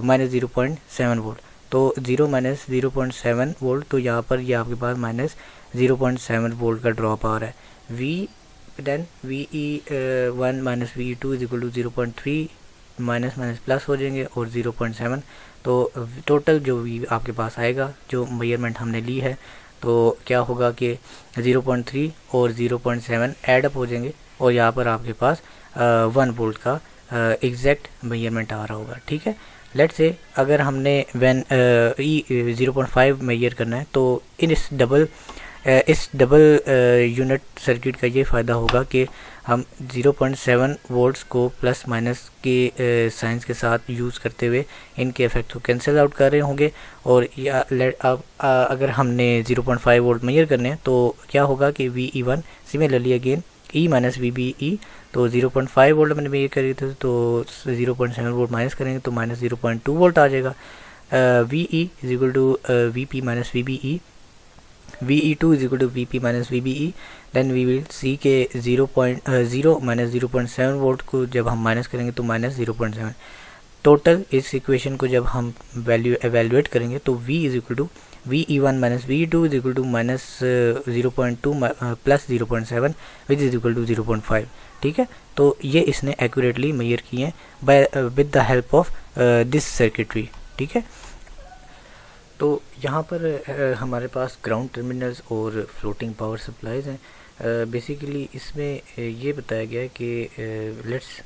A: minus 0.7 volt, तो 0 माइनस 0.7 वोल्ट, तो यहाँ पर ये आपके पास माइनस 0.7 वोल्ट का ड्रॉप आ रहा है। VE1 minus VE2 is equal to 0.3 minus plus हो जाएंगे और 0.7, तो टोटल जो भी आपके पास आएगा जो मेजरमेंट हमने ली है तो क्या होगा कि 0.3 और 0.7 ऐड अप हो जाएंगे और यहाँ पर आपके पास 1 वोल्ट का एग्जैक्ट मेजरमेंट आ रहा होगा, ठीक है। लेट से अगर हमने व्हेन 0.5 मेजर करना है तो इस डबल यूनिट सर्किट का ये फ़ायदा होगा कि हम 0.7 वोल्ट्स को प्लस माइनस के साइंस के साथ यूज़ करते हुए इनके इफेक्ट को कैंसिल आउट कर रहे होंगे। और या अब अगर हमने 0.5 वोल्ट मेजर करने हैं तो क्या होगा कि VE1 similarly again E minus VBE, तो 0.5 वोल्ट मैंने मेजर करी थी तो 0.7 वोल्ट माइनस करेंगे तो माइनस 0.2 वोल्ट आ जाएगा। VE is equal to VP minus VBE, VE2 is equal to VP minus VBE, then we will see के 0 माइनस 0.7 वोल्ट को जब हम माइनस करेंगे तो माइनस 0.7। टोटल इस इक्वेशन को जब हम वैल्यू एवेलुएट करेंगे तो V is equal to VE1 minus VE2 is equal to minus 0.2 plus 0.7 which is equal to 0.5, ठीक है। तो ये इसने एक्यूरेटली मेजर किए हैं by with the help of this circuitry, ठीक है। तो यहाँ पर हमारे पास ग्राउंड टर्मिनल्स और फ्लोटिंग पावर सप्लाईज हैं। बेसिकली इसमें ये बताया गया है कि let's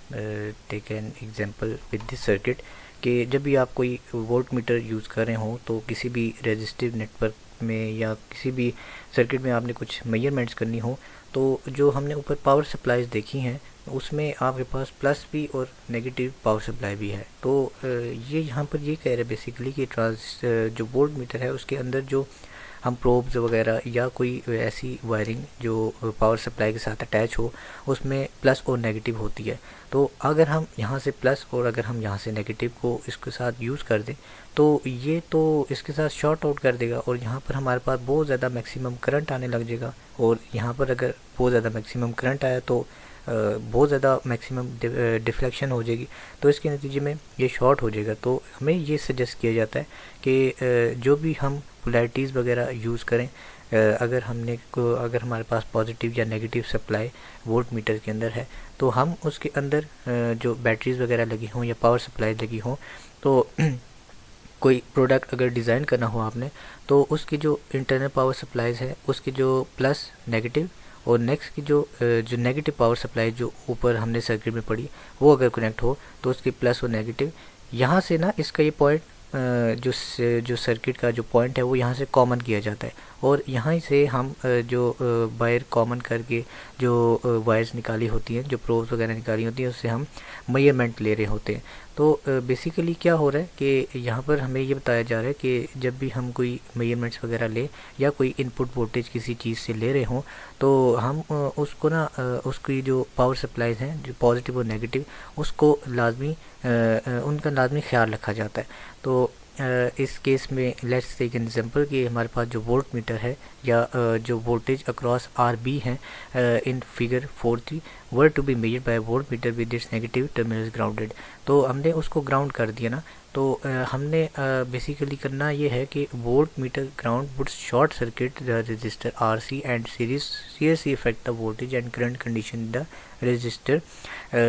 A: take an example with this circuit कि जब भी आप कोई वोल्ट मीटर यूज़ कर रहे हो तो किसी भी रेजिस्टिव नेटवर्क में या किसी भी सर्किट में आपने कुछ मेजरमेंट्स करनी हो तो जो हमने ऊपर पावर सप्लाईज देखी हैं उसमें आपके पास प्लस भी और नेगेटिव पावर सप्लाई भी है। तो ये यहाँ पर ये कह रहे हैं बेसिकली कि जो वोल्ट मीटर है उसके अंदर जो हम प्रोब्स वगैरह या कोई ऐसी वायरिंग जो पावर सप्लाई के साथ अटैच हो उसमें प्लस और नेगेटिव होती है। तो अगर हम यहाँ से प्लस और अगर हम यहाँ से नेगेटिव को इसके साथ यूज़ कर दें तो ये तो इसके साथ शॉर्ट आउट कर देगा और यहाँ पर हमारे पास बहुत ज़्यादा मैक्सिमम करंट आने लग जाएगा। और यहाँ पर अगर बहुत ज़्यादा मैक्सिमम करंट आया तो बहुत ज़्यादा मैक्सिमम डिफ्लेक्शन हो जाएगी, तो इसके नतीजे में ये शॉर्ट हो जाएगा। तो हमें ये सजेस्ट किया जाता है कि जो भी हम पोलैरिटीज़ वगैरह यूज़ करें अगर हमारे पास पॉजिटिव या नेगेटिव सप्लाई वोल्ट मीटर के अंदर है, तो हम उसके अंदर जो बैटरीज वगैरह लगी हों या पावर सप्लाई लगी हों, तो कोई प्रोडक्ट अगर डिज़ाइन करना हो आपने, तो उसकी जो इंटरनल पावर सप्लाईज है उसकी जो प्लस नेगेटिव और नेक्स्ट की जो नेगेटिव पावर सप्लाई जो ऊपर हमने सर्किट में पड़ी, वो अगर कनेक्ट हो तो उसकी प्लस और नेगेटिव यहाँ से ना इसका ये पॉइंट जो सर्किट का जो पॉइंट है वो यहाँ से कॉमन किया जाता है, और यहाँ से हम जो वायर कॉमन करके जो वायर्स निकाली होती हैं, जो प्रोब्स वगैरह निकाली होती हैं, उससे हम मेजरमेंट ले रहे होते हैं। तो बेसिकली क्या हो रहा है कि यहाँ पर हमें ये बताया जा रहा है कि जब भी हम कोई मेजरमेंट्स वगैरह लें या कोई इनपुट वोल्टेज किसी चीज़ से ले रहे हों, तो हम उसको ना उसकी जो पावर सप्लाईज हैं जो पॉजिटिव और नेगेटिव, उसको लाजमी उनका लाजमी ख्याल रखा जाता है। तो इस केस में लेट्स टेक एन एग्जांपल कि हमारे पास जो वोल्ट मीटर है या जो वोल्टेज अक्रॉस आर बी है in figure 4.3 were to be measured by volt meter with its negative terminal grounded. तो हमने उसको ग्राउंड कर दिया ना, तो हमने बेसिकली करना ये है कि volt meter ground would short circuit the resistor R C and seriously affect the voltage and current condition in the resistor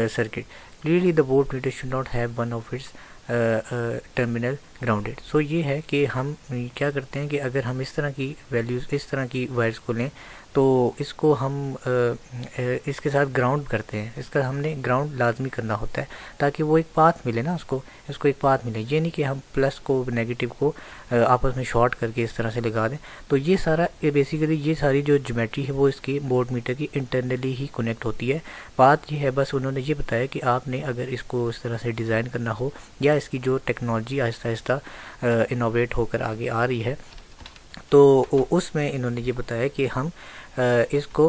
A: circuit. Clearly the voltmeter should not have one of its terminal grounded. So ये है कि हम क्या करते हैं कि अगर हम इस तरह की वैल्यूज़, इस तरह की वायर्स को लें, तो इसको हम इसके साथ ग्राउंड करते हैं। इसका हमने ग्राउंड लाजमी करना होता है ताकि वो एक पाथ मिले ना, इसको एक पाथ मिले। ये नहीं कि हम प्लस को नेगेटिव को आपस में शॉर्ट करके इस तरह से लगा दें। तो ये बेसिकली ये सारी जो ज्योमेट्री है वो इसकी वोल्ट मीटर की इंटरनली ही कनेक्ट होती है। बात ये है, बस उन्होंने ये बताया कि आपने अगर इसको इस तरह से डिज़ाइन करना हो या इसकी जो टेक्नोलॉजी आहिस्ता आहिस्ता इनोवेट होकर आगे आ रही है, तो उसमें इन्होंने ये बताया कि हम इसको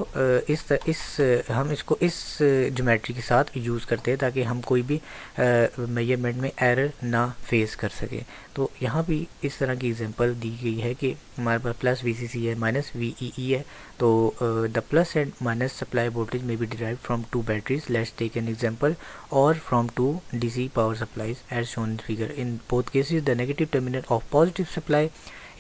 A: इस ज्योमेट्री के साथ यूज़ करते हैं ताकि हम कोई भी मेजरमेंट में एरर ना फेस कर सकें। तो यहाँ भी इस तरह की एग्जांपल दी गई है कि हमारे पास प्लस VCC है, माइनस VEE है। तो the plus and minus supply voltage may be derived from two batteries, let's take an example, और from two DC power supplies as shown in figure. In both cases the negative terminal of positive supply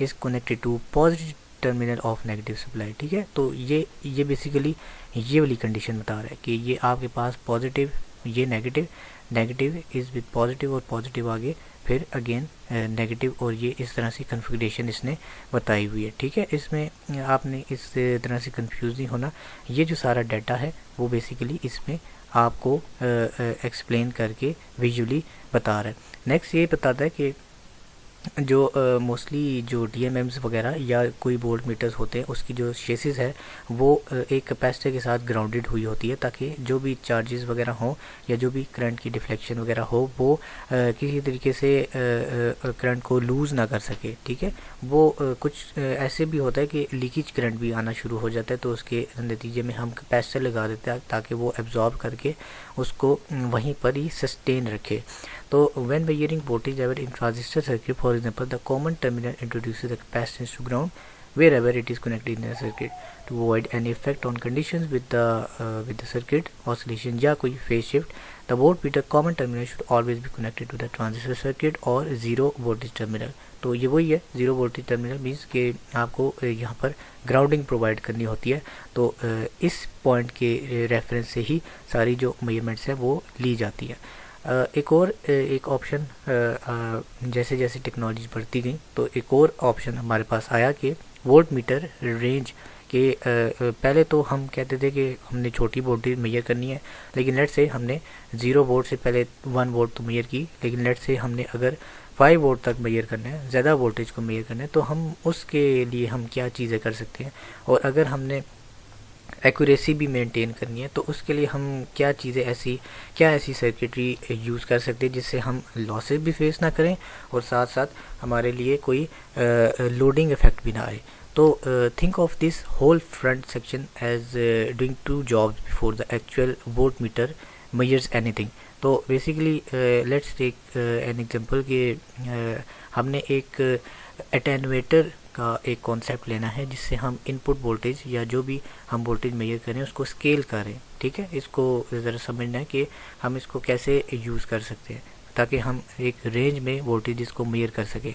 A: is connected to positive terminal of negative supply. ठीक है, तो ये basically ये वाली condition बता रहा है कि ये आपके पास पॉजिटिव, ये नेगेटिव इज़ विद पॉजिटिव और पॉजिटिव आगे फिर अगेन नेगेटिव, और ये इस तरह से कन्फिगरेशन इसने बताई हुई है। ठीक है, इसमें आपने इस तरह से कंफ्यूज नहीं होना। ये जो सारा डाटा है वो बेसिकली इसमें आपको एक्सप्लेन करके विजुअली बता रहा है। नेक्स्ट ये बताता है कि जो मोस्टली जो DMMs वगैरह या कोई वोल्ट मीटर्स होते हैं उसकी जो शेसिस है वो एक कैपेसिटर के साथ ग्राउंडेड हुई होती है ताकि जो भी चार्जेस वगैरह हों या जो भी करंट की डिफ्लेक्शन वगैरह हो वो किसी तरीके से करंट को लूज़ ना कर सके। ठीक है, वो कुछ ऐसे भी होता है कि लीकेज करंट भी आना शुरू हो जाता है, तो उसके नतीजे में हम कैपेसिटर लगा देते हैं ताकि वो एब्जॉर्ब करके उसको वहीं पर ही सस्टेन रखे। तो when measuring voltage level in transistor circuit, for example, the common terminal introduces the capacitance to ground wherever it is connected in the circuit to avoid any effect on conditions with the circuit oscillation या कोई phase shift. The voltmeter common terminal should always be connected to the transistor circuit or zero voltage terminal. तो ये वही है, zero voltage terminal means कि आपको यहाँ पर ग्राउंडिंग प्रोवाइड करनी होती है। तो इस पॉइंट के रेफरेंस से ही सारी जो मेजरमेंट्स हैं वो ली जाती है। एक ऑप्शन जैसे जैसे टेक्नोलॉजी बढ़ती गई तो एक और ऑप्शन हमारे पास आया कि वोल्ट मीटर रेंज के पहले तो हम कहते थे कि हमने छोटी वोल्टेज मेजर करनी है, लेकिन लेट से हमने 0 वोल्ट से पहले 1 वोल्ट तो मेजर की, लेकिन लेट से हमने अगर 5 वोल्ट तक मेजर करना है, ज़्यादा वोल्टेज को मेजर करना है, तो हम उसके लिए हम क्या चीज़ें कर सकते हैं, और अगर हमने एक्यूरेसी भी मेंटेन करनी है तो उसके लिए हम क्या ऐसी सर्किटरी यूज़ कर सकते हैं जिससे हम लॉसेस भी फेस ना करें और साथ साथ हमारे लिए कोई लोडिंग इफेक्ट भी ना आए। तो think of this whole front section as doing 2 jobs before the actual volt meter measures anything. तो basically let's take an example कि हमने एक एटेन्यूएटर का एक कॉन्सेप्ट लेना है जिससे हम इनपुट वोल्टेज या जो भी हम वोल्टेज मेजर करें उसको स्केल करें। ठीक है, इसको ज़रा समझना है कि हम इसको कैसे यूज़ कर सकते हैं। ताकि हम एक रेंज में वोल्टेजेस को मेजर कर सकें।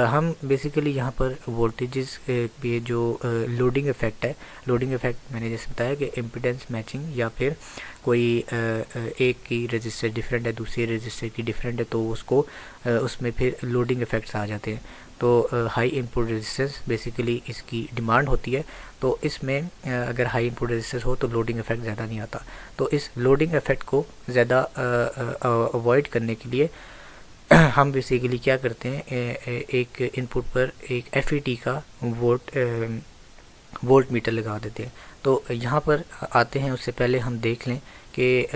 A: हम बेसिकली यहाँ पर वोल्टेजेस पे जो लोडिंग इफ़ेक्ट है, लोडिंग इफ़ेक्ट मैंने जैसे बताया कि इम्पीडेंस मैचिंग या फिर कोई एक की रजिस्टर डिफरेंट है दूसरे रजिस्टर की डिफरेंट है तो उसको उसमें फिर लोडिंग इफ़ेक्ट्स आ जाते हैं। तो हाई इनपुट रेजिस्टेंस बेसिकली इसकी डिमांड होती है। तो इसमें अगर हाई इनपुट रेजिस्टेंस हो तो लोडिंग इफ़ेक्ट ज़्यादा नहीं आता। तो इस लोडिंग इफ़ेक्ट को ज़्यादा अवॉइड करने के लिए हम बेसिकली क्या करते हैं, एक इनपुट पर एक FET का वोल्ट मीटर लगा देते हैं। तो यहाँ पर आते हैं, उससे पहले हम देख लें कि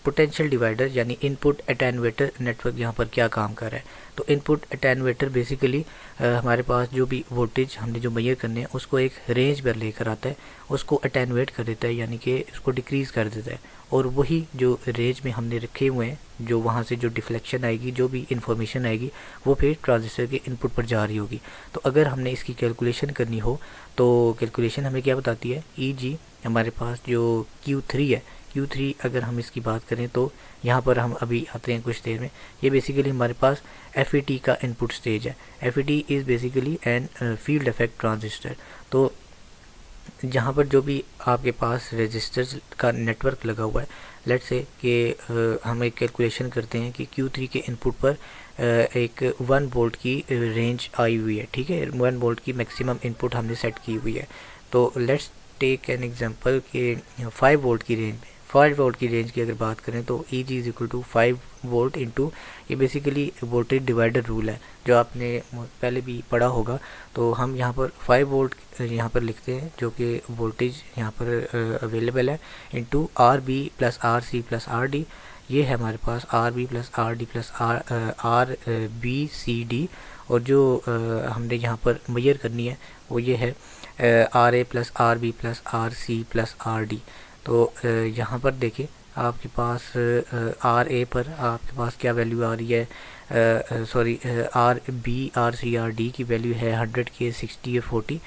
A: पोटेंशियल डिवाइडर यानी इनपुट अटेन्यूएटर नेटवर्क यहाँ पर क्या काम कर रहा है। तो इनपुट अटेन्यूएटर बेसिकली हमारे पास जो भी वोल्टेज हमने जो मेजर करने हैं उसको एक रेंज पर लेकर आता है, उसको अटेन्यूएट कर देता है यानी कि उसको डिक्रीज़ कर देता है, और वही जो रेंज में हमने रखे हुए हैं जो वहाँ से जो डिफ्लेक्शन आएगी, जो भी इंफॉर्मेशन आएगी वो फिर ट्रांजिस्टर के इनपुट पर जा रही होगी। तो अगर हमने इसकी कैलकुलेशन करनी हो तो कैलकुलेशन हमें क्या बताती है, EG हमारे पास जो Q3 है, Q3 अगर हम इसकी बात करें तो यहाँ पर हम अभी आते हैं कुछ देर में। ये बेसिकली हमारे पास FET का इनपुट स्टेज है। FET is basically an field effect transistor. तो जहाँ पर जो भी आपके पास रजिस्टर्स का नेटवर्क लगा हुआ है, लेट्स से कि हम एक कैलकुलेशन करते हैं कि Q3 के इनपुट पर एक 1 वोल्ट की रेंज आई हुई है, ठीक है, 1 वोल्ट की मैक्सिमम इनपुट हमने सेट की हुई है। तो लेट्स टेक एन एग्जांपल कि 5 वोल्ट की रेंज में, 5 वोल्ट की रेंज की अगर बात करें तो EG is equal to 5 volt into, ये बेसिकली वोल्टेज डिवाइडर रूल है जो आपने पहले भी पढ़ा होगा। तो हम यहाँ पर 5 वोल्ट यहाँ पर लिखते हैं जो कि वोल्टेज यहाँ पर अवेलेबल है, into RB plus RC plus RD। ये है हमारे पास RB plus RD plus RBCD, और जो हमने यहाँ पर मेजर करनी है वो ये है RA plus RB plus RC plus RD। तो यहाँ पर देखिए आपके पास RA पर आपके पास क्या वैल्यू आ रही है, सॉरी RB RC RD की वैल्यू है 100 के 60 40,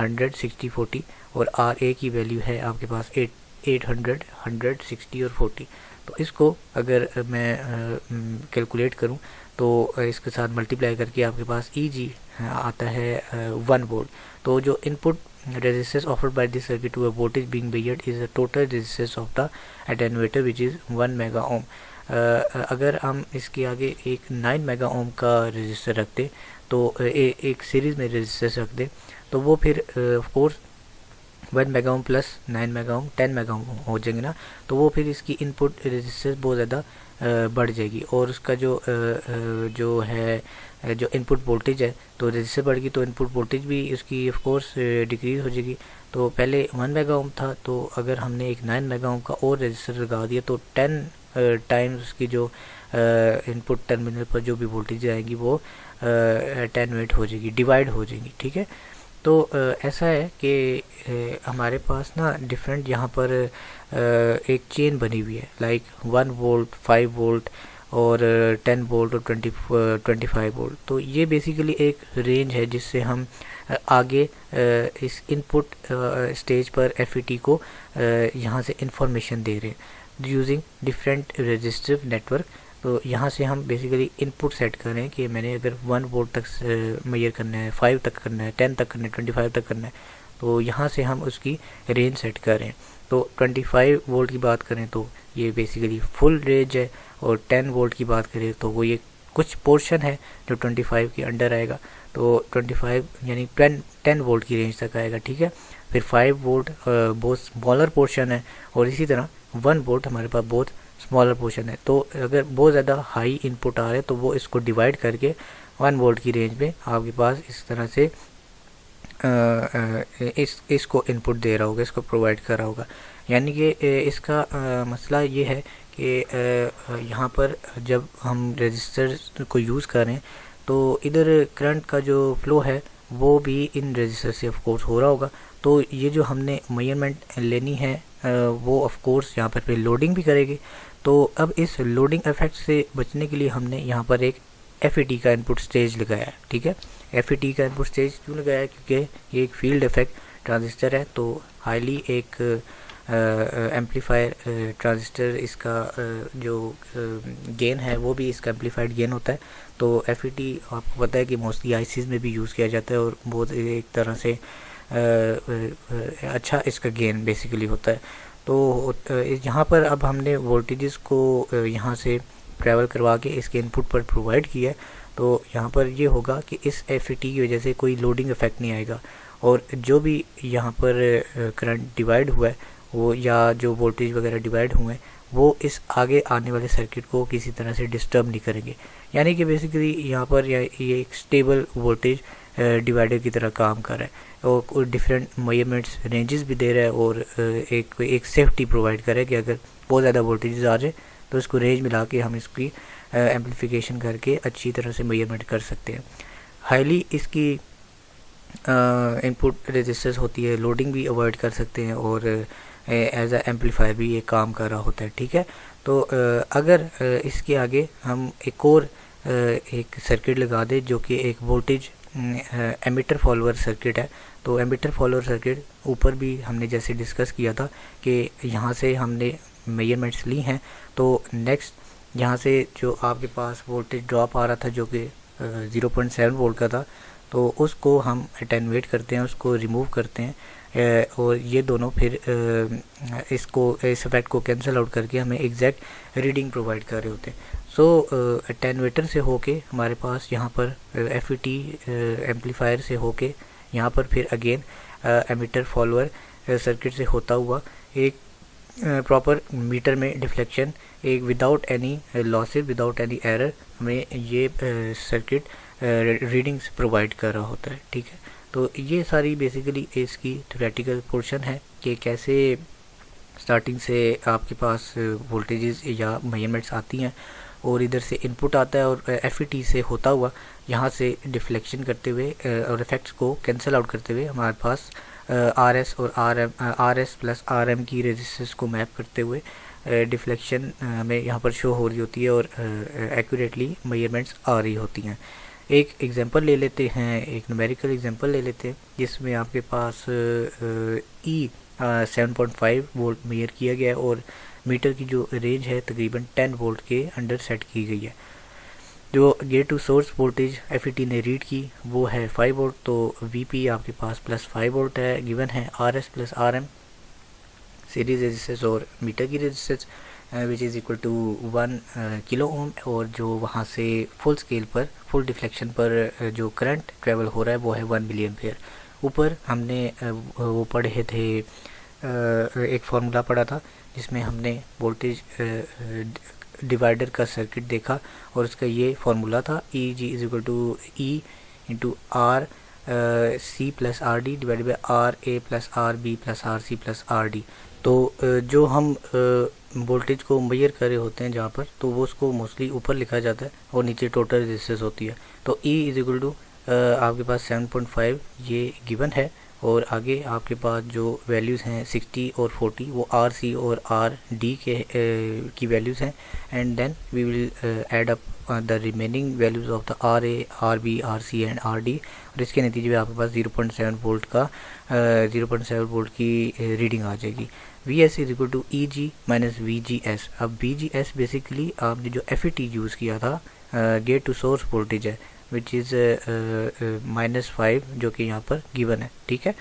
A: 100 60 40, और RA की वैल्यू है आपके पास 800 100 60 और 40। तो इसको अगर मैं कैलकुलेट करूं तो इसके साथ मल्टीप्लाई करके आपके पास EG आता है 1 वोल्ट। तो जो input resistance offered by this circuit to a voltage being measured is the total resistance of the attenuator which is 1 mega ohm. अगर हम इसके आगे एक 9 मेगा ओम का रेजिस्टर रखते तो एक सीरीज़ में रेजिस्टर रख दे तो वो फिर of course 1 mega ohm plus 9 mega ohm 10 mega ohm हो जाएंगे ना। तो वो फिर इसकी इनपुट रेजिस्टेंस बहुत ज़्यादा बढ़ जाएगी, और उसका जो है जो इनपुट वोल्टेज है, तो रेजिस्टर बढ़ गई तो इनपुट वोल्टेज भी इसकी ऑफ कोर्स डिक्रीज़ हो जाएगी। तो पहले 1 मेगा ओम था, तो अगर हमने एक 9 मेगा ओम का और रेजिस्टर लगा दिया तो 10 टाइम्स उसकी जो इनपुट टर्मिनल पर जो भी वोल्टेज आएगी वो अटेन्यूएट हो जाएगी, डिवाइड हो जाएगी, ठीक है। तो ऐसा है कि हमारे पास ना डिफरेंट यहाँ पर एक चेन बनी हुई है, लाइक 1 वोल्ट 5 वोल्ट और 10 वोल्ट और 25 वोल्ट। तो ये बेसिकली एक रेंज है जिससे हम आगे इस इनपुट स्टेज पर FET को यहाँ से इंफॉर्मेशन दे रहे हैं यूजिंग डिफरेंट रेजिस्टिव नेटवर्क। तो यहाँ से हम बेसिकली इनपुट सेट कर रहे हैं कि मैंने अगर 1 वोल्ट तक मेजर करना है, 5 तक करना है, 10 तक करना है, 25 तक करना है, तो यहाँ से हम उसकी रेंज सेट कर रहे हैं। तो 25 वोल्ट की बात करें तो ये बेसिकली फुल रेंज है, और 10 वोल्ट की बात करें तो वो ये कुछ पोर्शन है जो 25 के अंडर आएगा। तो 25 यानी 10 वोल्ट की रेंज तक आएगा, ठीक है। फिर 5 वोल्ट बहुत स्मॉलर पोर्शन है, और इसी तरह 1 वोल्ट हमारे पास बहुत स्मॉलर पोर्शन है। तो अगर बहुत ज़्यादा हाई इनपुट आ रहे हैं तो वो इसको डिवाइड करके 1 वोल्ट की रेंज में आपके पास इस तरह से इसको इनपुट दे रहा होगा, इसको प्रोवाइड कर रहा होगा। यानी कि इसका मसला ये है कि यहाँ पर जब हम रजिस्टर को यूज़ करें तो इधर करंट का जो फ्लो है वो भी इन रजिस्टर से ऑफ कोर्स हो रहा होगा। तो ये जो हमने मेजरमेंट लेनी है वो ऑफ कोर्स यहाँ पर लोडिंग भी करेगी। तो अब इस लोडिंग इफेक्ट से बचने के लिए हमने यहाँ पर एक FET का इनपुट स्टेज लगाया है, ठीक है। FET का इनपुट स्टेज क्यों लगाया है, क्योंकि ये एक फील्ड इफेक्ट ट्रांजिस्टर है, तो हाईली एक एम्पलीफायर ट्रांजिस्टर, इसका जो गेन है वो भी इसका एम्पलीफाइड गेन होता है। तो FET आपको पता है कि मोस्टली ICs में भी यूज़ किया जाता है और बहुत एक तरह से अच्छा इसका गेन बेसिकली होता है। तो यहाँ पर अब हमने वोल्टेजेस को यहाँ से ट्रैवल करवा के इसके इनपुट पर प्रोवाइड किया है। तो यहाँ पर ये होगा कि इस FET की वजह से कोई लोडिंग इफेक्ट नहीं आएगा और जो भी यहाँ पर करंट डिवाइड हुआ है वो या जो वोल्टेज वगैरह डिवाइड हुए हैं वो इस आगे आने वाले सर्किट को किसी तरह से डिस्टर्ब नहीं करेंगे। यानी कि बेसिकली यहाँ पर ये एक स्टेबल वोल्टेज डिवाइडर की तरह काम कर रहा है और डिफरेंट मेजरमेंट्स रेंजेस भी दे रहा है और एक सेफ्टी प्रोवाइड कर रहा है कि अगर बहुत ज़्यादा वोल्टेज आ जाए तो इसको रेंज मिला के हम इसकी एम्पलीफिकेशन करके अच्छी तरह से मेजरमेंट कर सकते हैं। हाईली इसकी इनपुट रेजिस्टेंस होती है, लोडिंग भी अवॉइड कर सकते हैं और एज अ एम्पलीफायर भी ये काम कर रहा होता है। ठीक है, तो अगर इसके आगे हम एक और एक सर्किट लगा दें जो कि एक वोल्टेज एमिटर फॉलोअर सर्किट है। तो एमिटर फॉलोअर सर्किट ऊपर भी हमने जैसे डिस्कस किया था कि यहाँ से हमने मेजरमेंट्स ली हैं। तो नेक्स्ट यहाँ से जो आपके पास वोल्टेज ड्रॉप आ रहा था जो कि 0.7 वोल्ट का था, तो उसको हम अटेन्यूएट करते हैं, उसको रिमूव करते हैं और ये दोनों फिर इसको इस इफेक्ट को कैंसिल आउट करके हमें एग्जैक्ट रीडिंग प्रोवाइड कर रहे होते हैं। सो अटेन्यूएटर से होके हमारे पास यहाँ पर FET एम्पलीफायर से होके यहाँ पर फिर अगेन एमिटर फॉलोअर सर्किट से होता हुआ एक प्रॉपर मीटर में डिफ्लेक्शन, एक without any losses, without any error हमें ये सर्किट रीडिंग्स प्रोवाइड कर रहा होता है। ठीक है, तो ये सारी बेसिकली इसकी थ्योरेटिकल पोर्शन है कि कैसे स्टार्टिंग से आपके पास वोल्टेजेस या मेजरमेंट्स आती हैं और इधर से इनपुट आता है और FET से होता हुआ यहाँ से डिफ्लेक्शन करते हुए और इफेक्ट्स को कैंसिल आउट करते हुए हमारे पास RS और RS प्लस RM की रेजिस्टेंस को मैप करते हुए डिफ्लेक्शन हमें यहाँ पर शो हो रही होती है और एक्यूरेटली मेजरमेंट्स आ रही होती हैं। एक एग्जांपल ले लेते हैं, एक न्यूमेरिकल एग्जांपल ले लेते हैं जिसमें आपके पास E 7.5 वोल्ट मेजर किया गया है और मीटर की जो रेंज है तकरीबन 10 वोल्ट के अंडर सेट की गई है। जो gate to source voltage FET ने रीड की वो है 5 वोल्ट। तो VP आपके पास प्लस 5 वोल्ट है, गिवन है RS plus RM series resistance और मीटर की resistance which is equal to 1 kilo ohm और जो वहाँ से फुल स्केल पर फुल डिफ्लेक्शन पर जो करंट ट्रेवल हो रहा है वो है 1 मिलियन एम्पीयर। ऊपर हमने वो पढ़े थे, एक फार्मूला पढ़ा था जिसमें हमने वोल्टेज डिवाइडर का सर्किट देखा और उसका ये फार्मूला था EG is equal to E into R C plus RD divided by RA plus RB plus RC plus RD। तो जो हम वोल्टेज को मेजर कर रहे होते हैं जहाँ पर, तो वो उसको मोस्टली ऊपर लिखा जाता है और नीचे टोटल रेजिस्टेंस होती है। तो E इज इक्वल टू आपके पास 7.5 ये गिवन है और आगे आपके पास जो वैल्यूज़ हैं 60 और 40 वो RC और RD के की वैल्यूज़ हैं and then we will add up the remaining values of the RA, RB, RC and RD और इसके नतीजे में आपके पास 0.7 वोल्ट का 0.7 वोल्ट की रीडिंग आ जाएगी। VS is equal to EG minus VGS। अब VGS बेसिकली आपने जो FET यूज़ किया था गेट टू सोर्स वोल्टेज है विच इज़ -5 जो कि यहाँ पर गिवन है। ठीक है,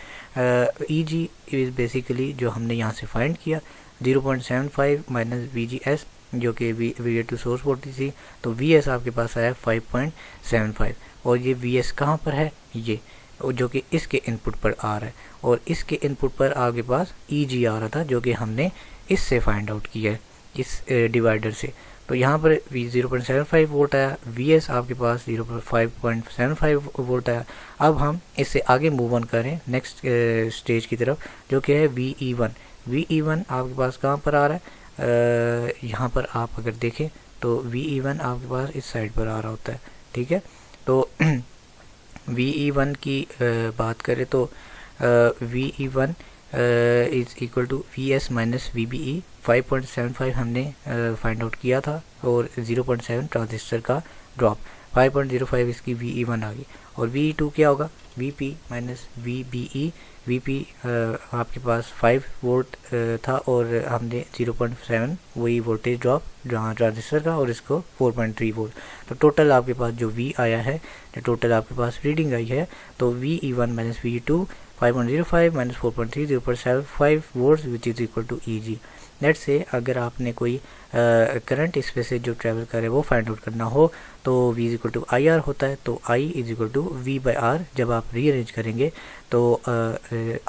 A: EG इज़ बेसिकली जो हमने यहाँ से फाइंड किया 0.75 माइनस VGS जो कि गेट टू सोर्स वोल्टेज थी। तो VS आपके पास आया 5.75 और ये VS कहाँ पर है, ये जो कि इसके इनपुट पर आ रहा है और इसके इनपुट पर आपके पास EG आ रहा था जो कि हमने इससे फाइंड आउट किया है इस डिवाइडर से। तो यहाँ पर 0.75 वोल्ट आया, VS आपके पास 5.75 वोल्ट आया। अब हम इससे आगे मूव ऑन करें नेक्स्ट स्टेज की तरफ जो कि है VE1। VE1 आपके पास कहाँ पर आ रहा है, यहाँ पर आप अगर देखें तो VE1 आपके पास इस साइड पर आ रहा होता है। ठीक है, तो VE1 की बात करें तो VE1 is equal to VS minus VBE। 5.75 हमने फाइंड आउट किया था और 0.7 ट्रांजिस्टर का ड्रॉप, 5.05 इसकी VE1 आ गई और VE2 क्या होगा, VP माइनस VBE VP आपके पास 5 वोल्ट था और हमने 0.7 वही वोल्टेज ड्रॉप जहाँ ट्रांजिस्टर का और इसको 4.3 वोल्ट, तो टोटल आपके पास जो V आया है, जो टोटल आपके पास रीडिंग आई है, तो VE1 minus VE2 5.05 minus 4.3 0.75 volt which is equal to EG। Let's say अगर आपने कोई करंट इस पे से जो ट्रैवल करे वो फाइंड आउट करना हो तो V is equal to IR होता है, तो I is equal to V/R जब आप रीअरेंज करेंगे तो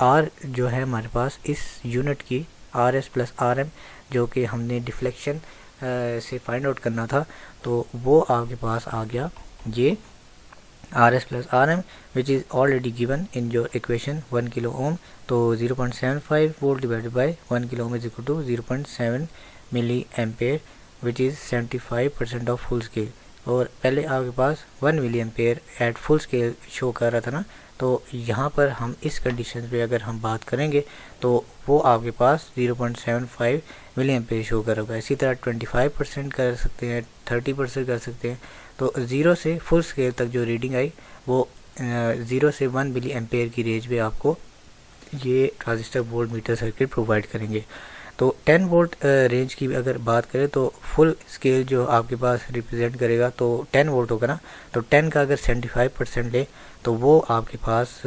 A: R जो है हमारे पास इस यूनिट की RS प्लस RM जो कि हमने डिफ्लेक्शन से फाइंड आउट करना था, तो वो आपके पास आ गया ये RS plus RM which is already given in your equation 1 kilo ohm, तो 0.75 volt divided by 1 kilo ohm is equal to 0.7 milliampere which is 75% of full scale। और पहले आपके पास 1 milliampere eight full scale show कर रहा था ना, तो यहाँ पर हम इस कंडीशन पे अगर हम बात करेंगे तो वो आपके पास 0.75 मिलीएम्पेयर शो करेगा। इसी तरह 25% कर सकते हैं, 30% कर सकते हैं। तो 0 से फुल स्केल तक जो रीडिंग आई वो 0 से 1 मिली एम्पेयर की रेंज में आपको ये transistor volt meter circuit provide करेंगे। तो 10 वोल्ट रेंज की अगर बात करें तो फुल स्केल जो आपके पास रिप्रेजेंट करेगा तो 10 वोल्ट होगा ना, तो 10 का अगर 75% ले तो वो आपके पास